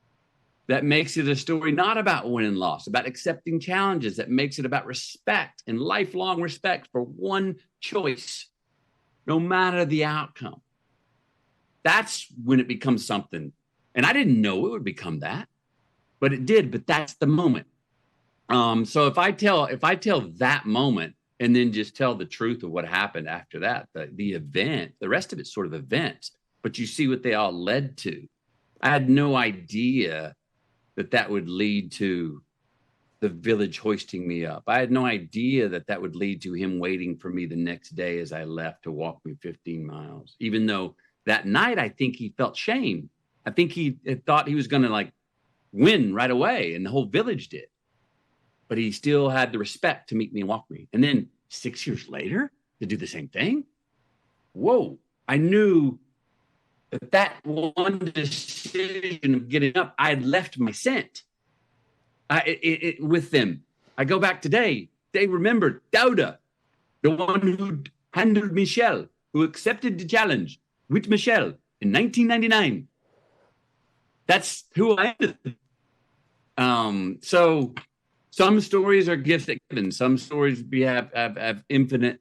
that makes it a story not about win and loss, about accepting challenges, that makes it about respect and lifelong respect for one choice, no matter the outcome. That's when it becomes something. And I didn't know it would become that, but it did. But that's the moment. So if I tell that moment, and then just tell the truth of what happened after that, the event, the rest of it's sort of events, but you see what they all led to. I had no idea that would lead to the village hoisting me up. I had no idea that would lead to him waiting for me the next day as I left to walk me 15 miles. Even though that night, I think he felt shame. I think he thought he was going to win right away, and the whole village did. But he still had the respect to meet me and walk me. And then 6 years later, to do the same thing. Whoa. I knew that one decision of getting up, I had left my scent with them. I go back today. They remembered Dauda, the one who handled Michelle, who accepted the challenge with Michelle in 1999. That's who I am. So some stories are gifts that given. Some stories have infinite,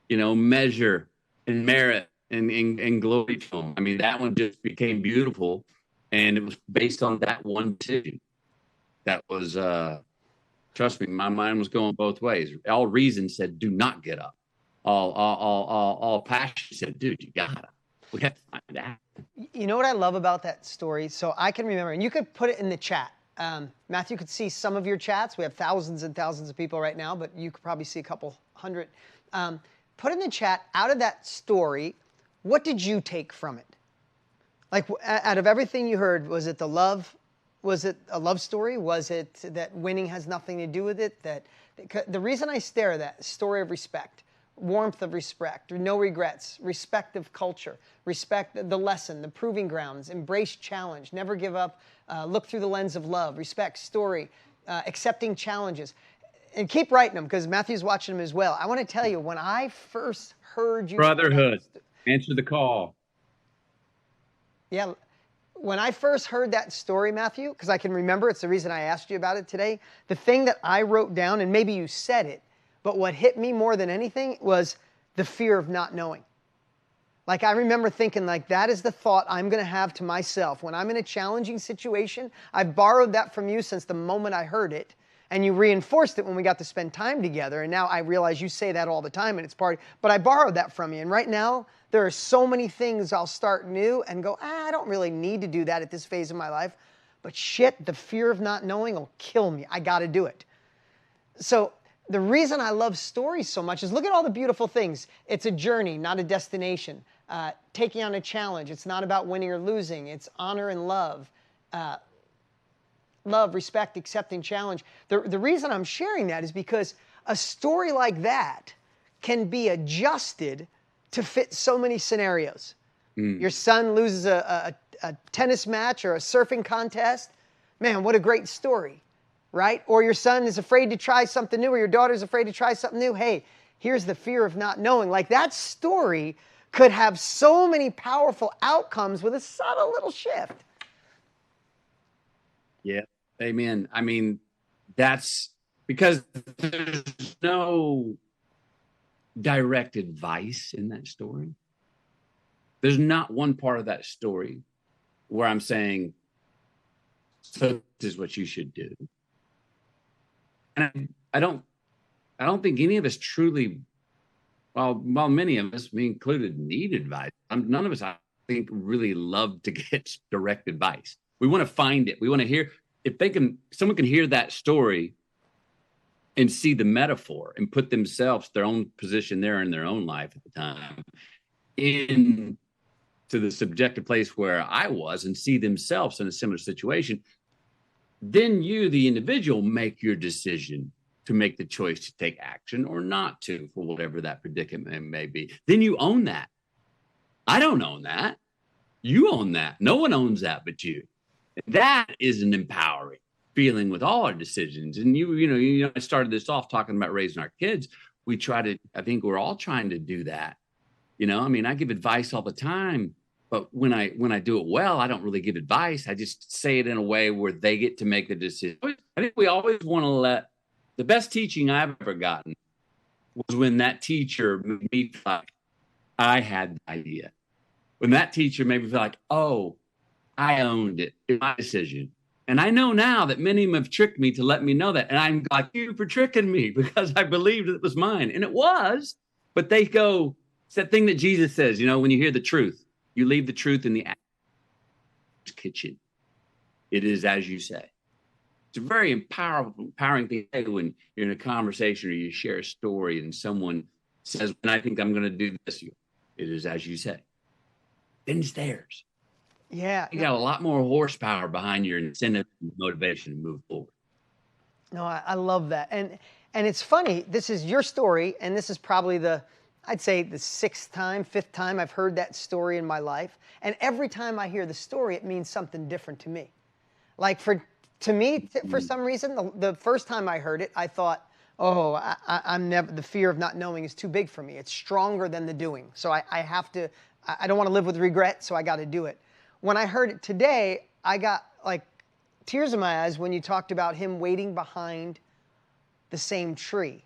measure and merit and glory to them. I mean, that one just became beautiful, and it was based on that one decision. That was, trust me, my mind was going both ways. All reason said, do not get up. All passion said, dude, you gotta. We have to find out. You know what I love about that story? So I can remember, and you could put it in the chat. Matthew could see some of your chats. We have thousands and thousands of people right now, but you could probably see a couple hundred. Put in the chat, out of that story, what did you take from it? Out of everything you heard, was it the love? Was it a love story? Was it that winning has nothing to do with it? The reason I stare at that story of respect, warmth of respect, no regrets, respect of culture, respect the lesson, the proving grounds, embrace challenge, never give up, look through the lens of love, respect, story, accepting challenges. And keep writing them, because Matthew's watching them as well. I want to tell you, when I first heard you... Brotherhood. Answer the call. Yeah. When I first heard that story, Matthew, because I can remember, it's the reason I asked you about it today, the thing that I wrote down, and maybe you said it, but what hit me more than anything was the fear of not knowing. I remember thinking, that is the thought I'm going to have to myself. When I'm in a challenging situation, I borrowed that from you since the moment I heard it, and you reinforced it when we got to spend time together, and now I realize you say that all the time, and it's part, but I borrowed that from you, and right now, there are so many things I'll start new and go, I don't really need to do that at this phase of my life, but shit, the fear of not knowing will kill me. I got to do it. So the reason I love stories so much is look at all the beautiful things. It's a journey, not a destination. Taking on a challenge. It's not about winning or losing. It's honor and love. Love, respect, accepting challenge. The reason I'm sharing that is because a story like that can be adjusted to fit so many scenarios. Your son loses a tennis match or a surfing contest. Man, what a great story, right? Or your son is afraid to try something new, or your daughter's afraid to try something new. Hey, here's the fear of not knowing. That story could have so many powerful outcomes with a subtle little shift. Yeah, amen. I mean, that's because there's no direct advice in that story. There's not one part of that story where I'm saying, so this is what you should do. And I don't think any of us truly, well, many of us, me included, need advice. None of us, I think, really love to get direct advice. We want to find it. We want to hear, someone can hear that story and see the metaphor and put themselves, their own position there in their own life at the time. in to the subjective place where I was and see themselves in a similar situation, then you, the individual, make your decision to make the choice to take action or not to for whatever that predicament may be. Then you own that. I don't own that. You own that. No one owns that but you. That is an empowering feeling with all our decisions. And I started this off talking about raising our kids. I think we're all trying to do that. I give advice all the time, but when I do it well, I don't really give advice. I just say it in a way where they get to make the decision. I think we always want to the best teaching I've ever gotten was when that teacher made me feel like I had the idea. When that teacher made me feel like, oh, I owned it. It's my decision. And I know now that many of them have tricked me to let me know that. And I'm like, you for tricking me because I believed it was mine. And it was, but they go, it's that thing that Jesus says, when you hear the truth, you leave the truth in the kitchen. It is as you say. It's a very empowering thing when you're in a conversation or you share a story and someone says, and I think I'm going to do this. It is as you say. Then it's theirs. Yeah. You got a lot more horsepower behind your incentive and motivation to move forward. No, I love that. And it's funny, this is your story, and this is probably I'd say the fifth time I've heard that story in my life. And every time I hear the story, it means something different to me. Like for some reason, the first time I heard it, I thought, oh, I'm never, the fear of not knowing is too big for me. It's stronger than the doing. So I have to, I don't want to live with regret, so I got to do it. When I heard it today, I got like tears in my eyes when you talked about him waiting behind the same tree.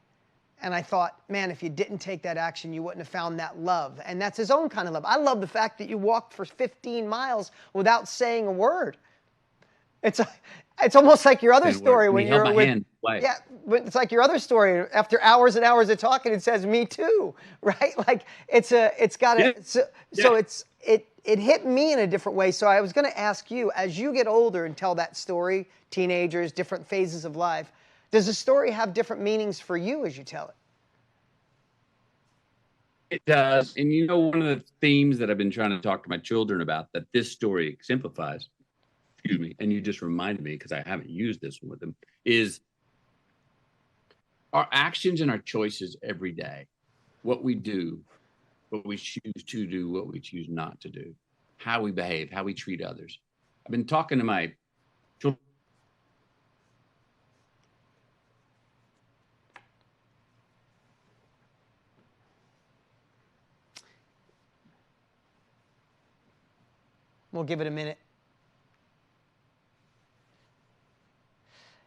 And I thought, man, if you didn't take that action, you wouldn't have found that love. And that's his own kind of love. I love the fact that you walked for 15 miles without saying a word. It's almost like your other story when you're with, yeah, it's like your other story. After hours and hours of talking, it says "me too," right? Like it hit me in a different way. So I was going to ask you, as you get older and tell that story, teenagers, different phases of life, does the story have different meanings for you as you tell it? It does. And one of the themes that I've been trying to talk to my children about that this story exemplifies, excuse me, and you just reminded me because I haven't used this one with them, is our actions and our choices every day. What we do, what we choose to do, what we choose not to do, how we behave, how we treat others. I've been talking to my children. We'll give it a minute.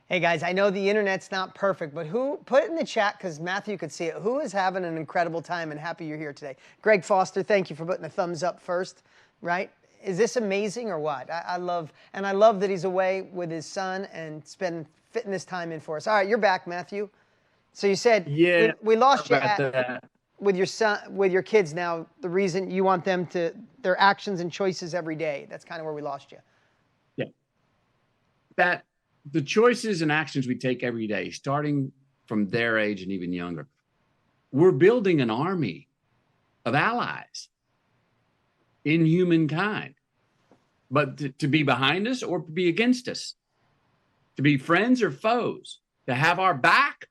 Hey guys, I know the internet's not perfect, but put it in the chat because Matthew could see it. Who is having an incredible time and happy you're here today? Greg Foster, thank you for putting a thumbs up first, right? Is this amazing or what? I love that he's away with his son and fitting this time in for us. All right, you're back, Matthew. So you said we lost you with your son, with your kids now. The reason you want them to, their actions and choices every day. That's kind of where we lost you. Yeah. That the choices and actions we take every day, starting from their age and even younger, we're building an army of allies in humankind. But to be behind us or to be against us, to be friends or foes, to have our back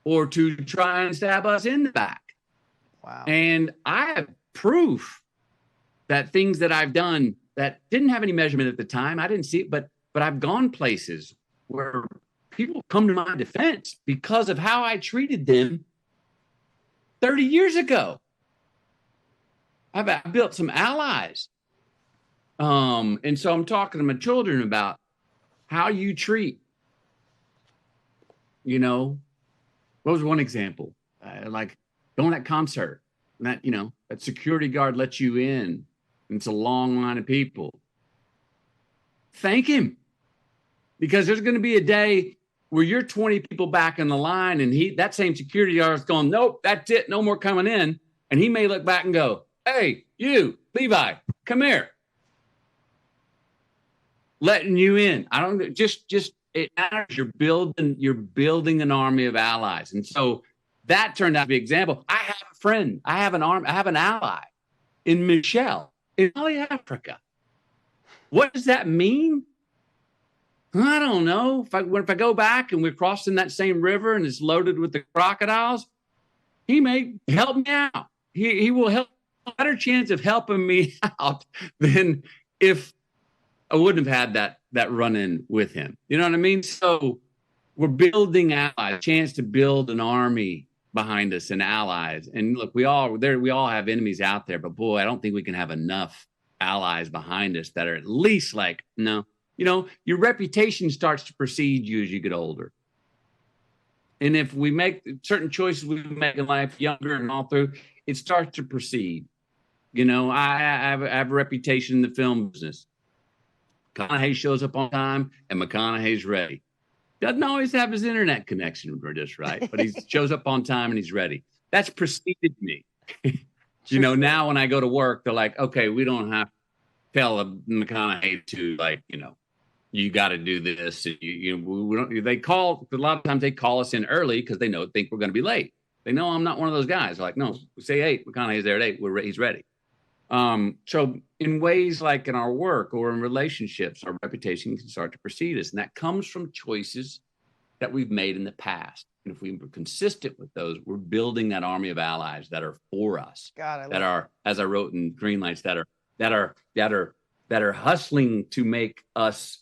or to try and stab us in the back. Wow. And I have proof that things that I've done that didn't have any measurement at the time, I didn't see it, but I've gone places where people come to my defense because of how I treated them 30 years ago. I've built some allies. And so I'm talking to my children about how you treat, what was one example? Like going to that concert and that security guard lets you in. And it's a long line of people. Thank him. Because there's going to be a day where you're 20 people back in the line and that same security guard is going, nope, that's it. No more coming in. And he may look back and go, hey, you, Levi, come here. Letting you in. I don't just it matters. You're building an army of allies. And so that turned out to be an example. I have a friend. I have an ally in Michelle, in Mali, Africa. What does that mean? I don't know. If I go back and we're crossing that same river and it's loaded with the crocodiles, he may help me out. He will help. A better chance of helping me out than if I wouldn't have had that run-in with him. You know what I mean? So we're building allies, a chance to build an army behind us and allies. And look, we all have enemies out there, but boy, I don't think we can have enough allies behind us that are at least like, no, you know, your reputation starts to precede you as you get older. And if we make certain choices we make in life younger and all through, it starts to precede. You know, I have a reputation in the film business. McConaughey shows up on time and McConaughey's ready. Doesn't always have his internet connection just right, but he shows up on time and he's ready. That's preceded me. You know, now when I go to work, they're like, okay, we don't have to tell McConaughey to, like, you know, you got to do this. We don't. They call a lot of times. They call us in early because they think we're going to be late. They know I'm not one of those guys. They're like, no, we say 8. McConaughey's there at 8. He's ready. So in ways like in our work or in relationships, our reputation can start to precede us, and that comes from choices that we've made in the past. And if we're consistent with those, we're building that army of allies that are for us. That are, as I wrote in Green Lights, that are hustling to make us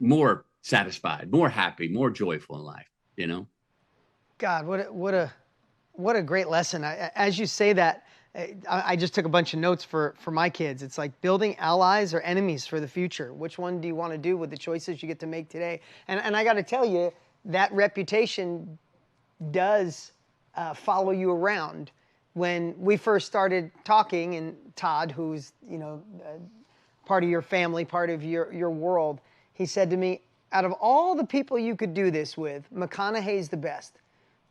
more satisfied, more happy, more joyful in life. You know. God, what a great lesson. As you say that, I just took a bunch of notes for my kids. It's like building allies or enemies for the future. Which one do you want to do with the choices you get to make today? And I got to tell you, that reputation does follow you around. When we first started talking, and Todd, who's, you know, part of your family, part of your world, he said to me, out of all the people you could do this with, McConaughey's the best,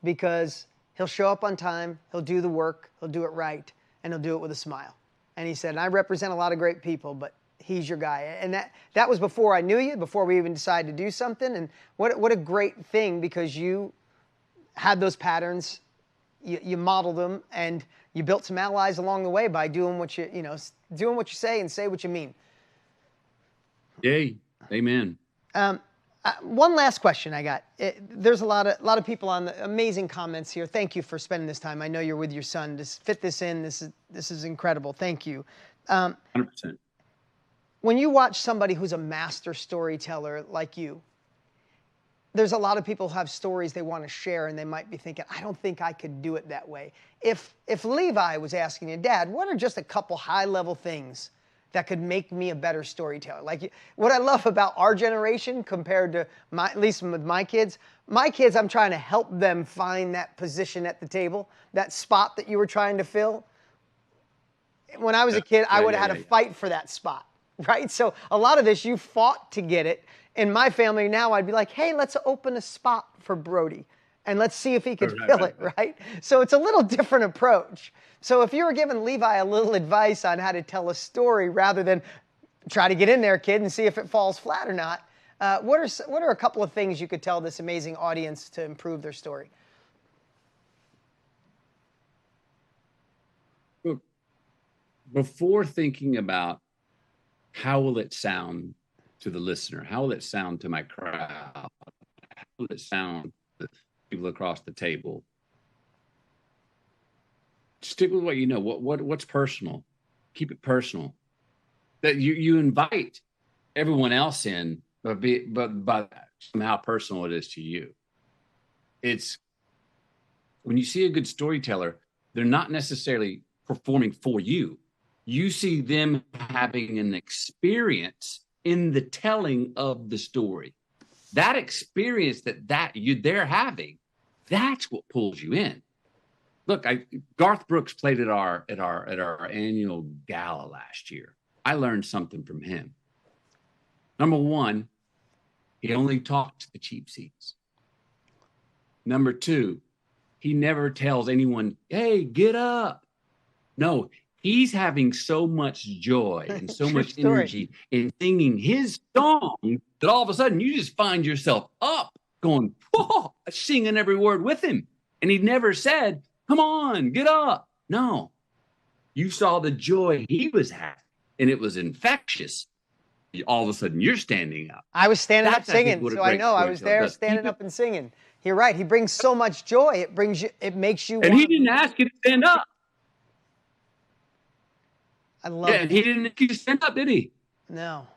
because he'll show up on time, he'll do the work, he'll do it right, and he'll do it with a smile. And he said, I represent a lot of great people, but he's your guy. And that was before I knew you, before we even decided to do something. And what a great thing, because you had those patterns, you modeled them, and you built some allies along the way by doing what you say and say what you mean. Yay. Amen. One last question I got. There's a lot of people on the amazing comments here. Thank you for spending this time. I know you're with your son. To fit this in, this is incredible. Thank you. 100%. When you watch somebody who's a master storyteller like you, there's a lot of people who have stories they want to share, and they might be thinking, I don't think I could do it that way. If Levi was asking you, Dad, what are just a couple high-level things that could make me a better storyteller? Like, what I love about our generation compared to at least with my kids, I'm trying to help them find that position at the table, that spot that you were trying to fill. When I was a kid, I would have had to fight for that spot, right? So a lot of this, you fought to get it. In my family now, I'd be like, hey, let's open a spot for Brody and let's see if he could fill it, right? So it's a little different approach. So if you were giving Levi a little advice on how to tell a story rather than try to get in there, kid, and see if it falls flat or not, what are a couple of things you could tell this amazing audience to improve their story? Look, before thinking about how will it sound to the listener, how will it sound to my crowd, how will it sound to people across the table, stick with what you know. What's personal. Keep it personal. That you invite everyone else in, but somehow personal it is to you. It's when you see a good storyteller, they're not necessarily performing for you. You see them having an experience in the telling of the story. That experience they're having, that's what pulls you in. Look, Garth Brooks played at our annual gala last year. I learned something from him. Number one, he only talks to the cheap seats. Number two, he never tells anyone, hey, get up. No, he's having so much joy and so much energy in singing his song that all of a sudden you just find yourself up going, whoa, singing every word with him. And he never said, come on, get up. No. You saw the joy he was having, and it was infectious. All of a sudden, you're standing up. I was standing That's, up singing, what a so I great know I was storyteller there does. standing up and singing. You're right. He brings so much joy. It makes you. And he didn't ask you to stand up. I love Yeah, it. and he didn't ask you to stand up, did he? No.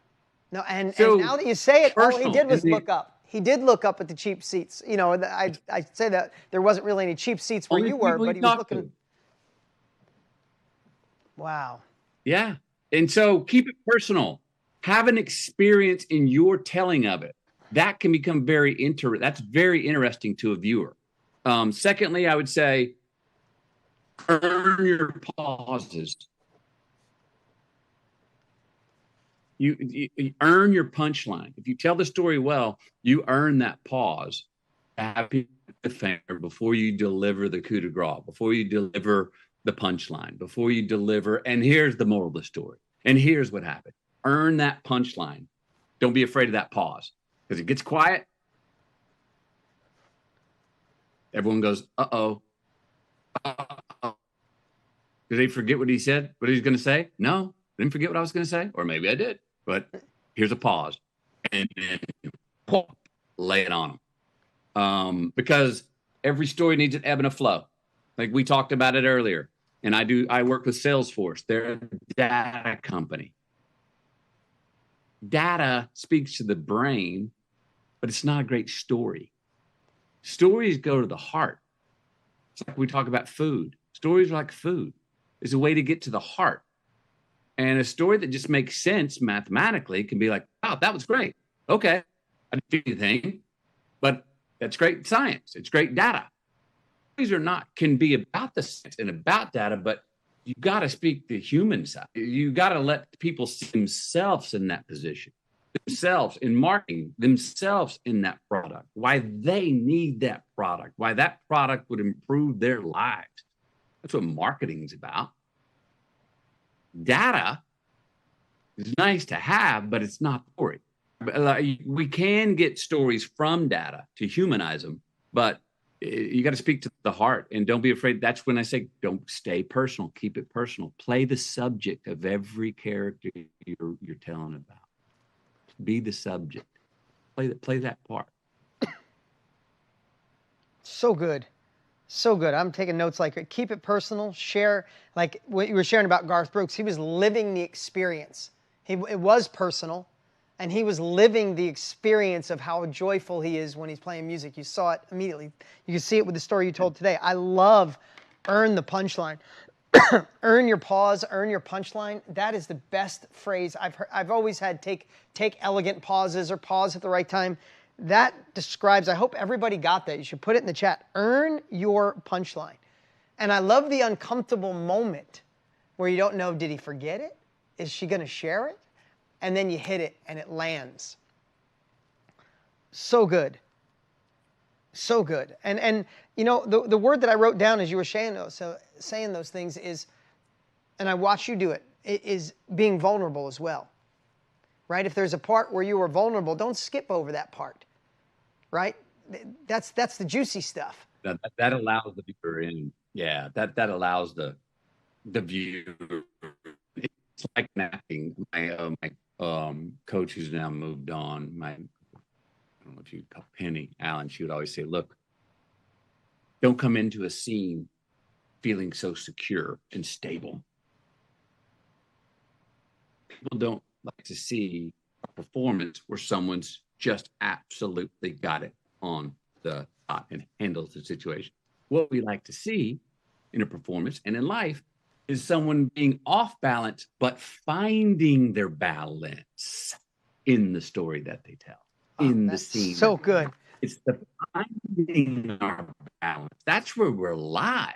And So, now that you say it, all he personal, did was isn't it? look up. He did look up at the cheap seats. You know, I say that there wasn't really any cheap seats where Only you were, people but he he was talked looking. to. Wow. Yeah. And so keep it personal. Have an experience in your telling of it. That can become that's very interesting to a viewer. Secondly, I would say earn your pauses. You earn your punchline. If you tell the story well, you earn that pause. Have people before you deliver the coup de grace, before you deliver the punchline, before you deliver, and here's the moral of the story. And here's what happened. Earn that punchline. Don't be afraid of that pause. Because it gets quiet. Everyone goes, uh-oh. Uh-oh. Did they forget what he said? What he was going to say? No, I didn't forget what I was going to say. Or maybe I did. But here's a pause. And then lay it on them. Because every story needs an ebb and a flow. Like we talked about it earlier. And I work with Salesforce. They're a data company. Data speaks to the brain, but it's not a great story. Stories go to the heart. It's like we talk about food. Stories are like food. It's a way to get to the heart. And a story that just makes sense mathematically can be like, oh, that was great. Okay. I didn't do anything, but that's great science. It's great data. These can be about the science and about data, but you got to speak the human side. You got to let people see themselves in that position, themselves in marketing, themselves in that product, why they need that product, why that product would improve their lives. That's what marketing is about. Data is nice to have, but it's not story. We can get stories from data to humanize them, but you got to speak to the heart, and don't be afraid. That's when I say, don't stay personal. Keep it personal. Play the subject of every character you're telling about. Be the subject. Play that part. So good. So good. I'm taking notes like keep it personal, share, like what you were sharing about Garth Brooks. He was living the experience. It was personal, and he was living the experience of how joyful he is when he's playing music. You saw it immediately. You can see it with the story you told today. I love earn the punchline. Earn your pause, earn your punchline. That is the best phrase I've heard. I've always had take elegant pauses or pause at the right time. That describes, I hope everybody got that. You should put it in the chat. Earn your punchline. And I love the uncomfortable moment where you don't know, did he forget it? Is she going to share it? And then you hit it and it lands. So good. So good. And you know, the word that I wrote down as you were saying those things is, and I watched you do it, is being vulnerable as well. Right? If there's a part where you were vulnerable, don't skip over that part. Right? That's the juicy stuff. That allows the viewer in. Yeah, that allows the viewer. It's like acting. My coach who's now moved on, I don't know if you'd call Penny Allen, she would always say, look, don't come into a scene feeling so secure and stable. People don't like to see a performance where someone's just absolutely got it on the top and handles the situation. What we like to see in a performance and in life is someone being off balance, but finding their balance in the story that they tell, in the scene. So good. It's the finding our balance. That's where we're live.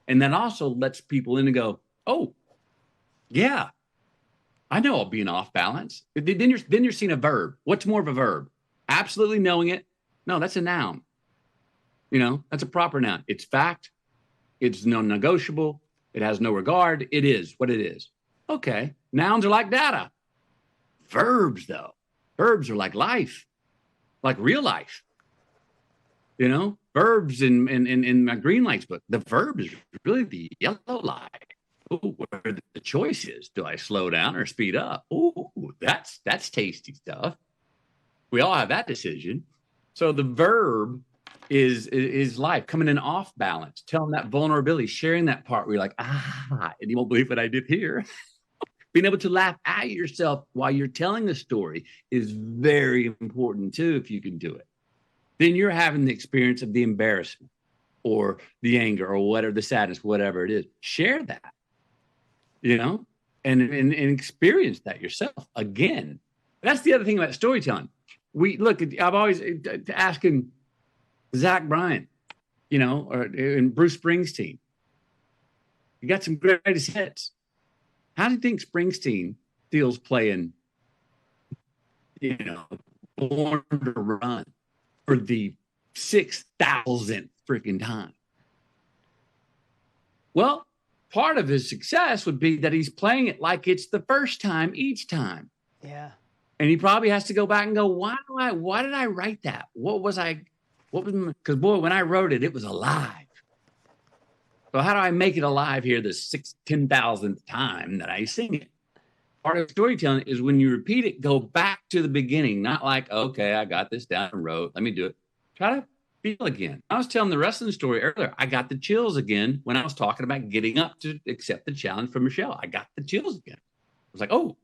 And that also lets people in and go, oh, yeah, I know I'll be off balance. Then you're seeing a verb. What's more of a verb? Absolutely knowing it? No, that's a noun. You know, that's a proper noun. It's fact. It's non-negotiable. It has no regard. It is what it is. Okay. Nouns are like data. Verbs, though. Verbs are like life, like real life. You know, verbs in my green lights book, the verb is really the yellow line. Ooh, where the choice is, do I slow down or speed up? Ooh, that's tasty stuff. We all have that decision. So the verb is life, coming in off balance, telling that vulnerability, sharing that part where you're like, and you won't believe what I did here. Being able to laugh at yourself while you're telling the story is very important too, if you can do it. Then you're having the experience of the embarrassment or the anger or whatever, the sadness, whatever it is. Share that, and experience that yourself again. That's the other thing about storytelling. I'm always asking Zach Bryan, and Bruce Springsteen. You got some greatest hits. How do you think Springsteen feels playing, Born to Run for the 6,000th freaking time? Well, part of his success would be that he's playing it like it's the first time each time. Yeah. And he probably has to go back and go, why did I write that? Because boy, when I wrote it, it was alive. So how do I make it alive here the 10,000th time that I sing it? Part of storytelling is when you repeat it, go back to the beginning, not like, okay, I got this down and wrote, let me do it. Try to feel again. I was telling the rest of the story earlier. I got the chills again when I was talking about getting up to accept the challenge from Michelle. I got the chills again. I was like, oh,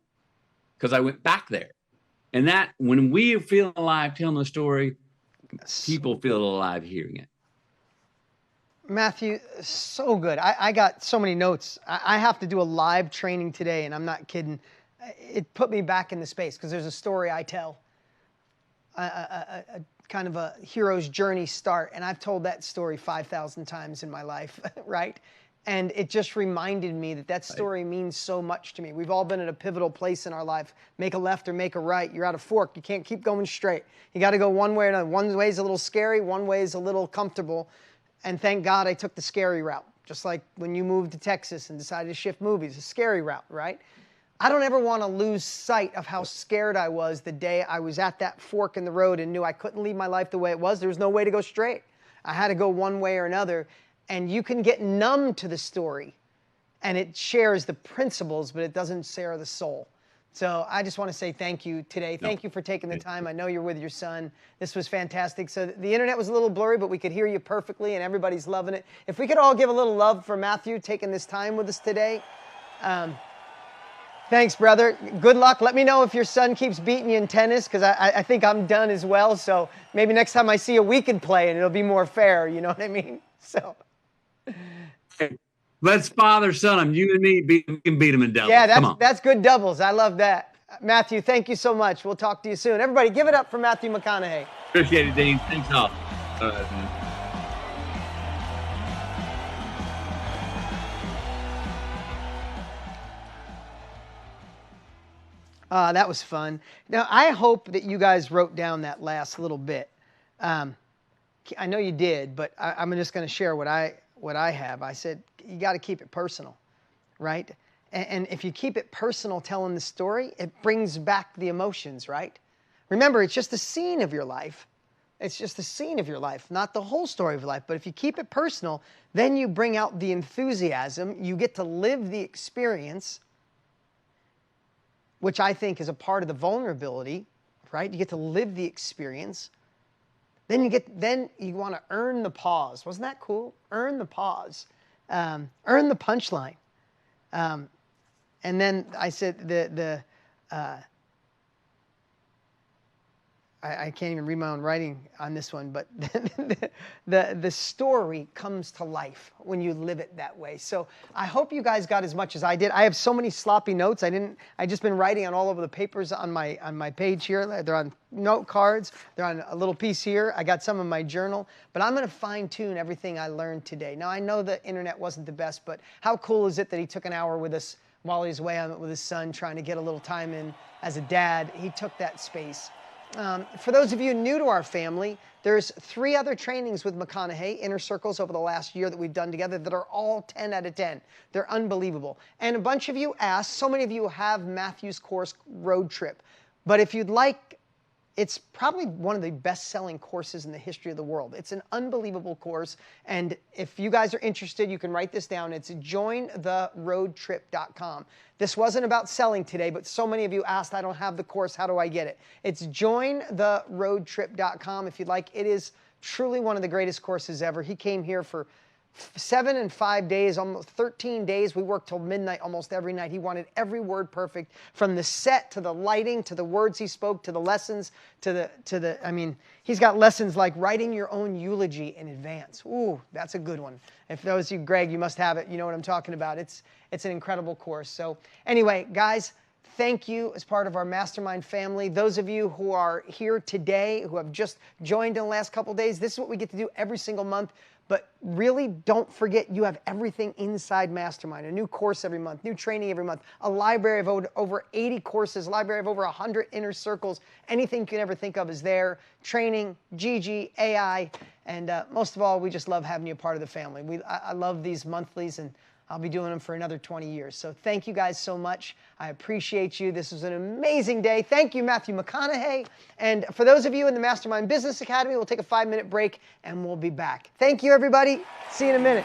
because I went back there. And that, when we feel alive telling the story, people feel alive hearing it. Matthew, so good. I got so many notes. I have to do a live training today, and I'm not kidding. It put me back in the space because there's a story I tell, a kind of a hero's journey start, and I've told that story 5,000 times in my life, right? And it just reminded me that story means so much to me. We've all been at a pivotal place in our life. Make a left or make a right. You're at a fork. You can't keep going straight. You got to go one way or another. One way is a little scary. One way is a little comfortable. And thank God I took the scary route. Just like when you moved to Texas and decided to shift movies, a scary route, right? I don't ever want to lose sight of how scared I was the day I was at that fork in the road and knew I couldn't leave my life the way it was. There was no way to go straight. I had to go one way or another. And you can get numb to the story, and it shares the principles, but it doesn't share the soul. So I just want to say thank you today. Thank you for taking the time. I know you're with your son. This was fantastic. So the internet was a little blurry, but we could hear you perfectly, and everybody's loving it. If we could all give a little love for Matthew taking this time with us today. Thanks, brother. Good luck. Let me know if your son keeps beating you in tennis, because I think I'm done as well. So maybe next time I see you, we can play, and it'll be more fair. You know what I mean? So. Let's father-son him. You and me can beat him in doubles. Yeah, that's good doubles. I love that. Matthew, thank you so much. We'll talk to you soon. Everybody, give it up for Matthew McConaughey. Appreciate it, Dean. Thanks all. That was fun. Now, I hope that you guys wrote down that last little bit. I know you did, but I'm just going to share what I have. I said, you got to keep it personal, right? And if you keep it personal telling the story, it brings back the emotions, right? Remember, it's just a scene of your life. It's just a scene of your life, not the whole story of your life. But if you keep it personal, then you bring out the enthusiasm. You get to live the experience, which I think is a part of the vulnerability, right? You get to live the experience. Then you want to earn the pause. Wasn't that cool? Earn the pause. Earn the punchline. And then I said I can't even read my own writing on this one, but the story comes to life when you live it that way. So I hope you guys got as much as I did. I have so many sloppy notes. I just been writing on all over the papers on my page here. They're on note cards. They're on a little piece here. I got some in my journal, but I'm going to fine tune everything I learned today. Now I know the internet wasn't the best, but how cool is it that he took an hour with us while he's away with his son, trying to get a little time in as a dad. He took that space. For those of you new to our family, there's 3 other trainings with McConaughey, Inner Circles, over the last year that we've done together that are all 10 out of 10. They're unbelievable. And a bunch of you asked, so many of you have Matthew's course Road Trip. But if you'd like it's probably one of the best-selling courses in the history of the world. It's an unbelievable course, and if you guys are interested, you can write this down. It's jointheroadtrip.com. This wasn't about selling today, but so many of you asked, I don't have the course, how do I get it? It's jointheroadtrip.com if you'd like. It is truly one of the greatest courses ever. He came here for 7 and 5 days, almost 13 days. We worked till midnight almost every night. He wanted every word perfect, from the set to the lighting to the words he spoke to the lessons I mean, he's got lessons like writing your own eulogy in advance. Ooh, that's a good one. If those of you, Greg, you must have it. You know what I'm talking about. It's an incredible course. So anyway, guys, thank you as part of our mastermind family. Those of you who are here today, who have just joined in the last couple of days, this is what we get to do every single month. But really, don't forget, you have everything inside Mastermind. A new course every month, new training every month, a library of over 80 courses, a library of over 100 inner circles. Anything you can ever think of is there. Training, GG, AI, and most of all, we just love having you a part of the family. I love these monthlies, and I'll be doing them for another 20 years. So thank you guys so much. I appreciate you. This was an amazing day. Thank you, Matthew McConaughey. And for those of you in the Mastermind Business Academy, we'll take a 5-minute break and we'll be back. Thank you, everybody. See you in a minute.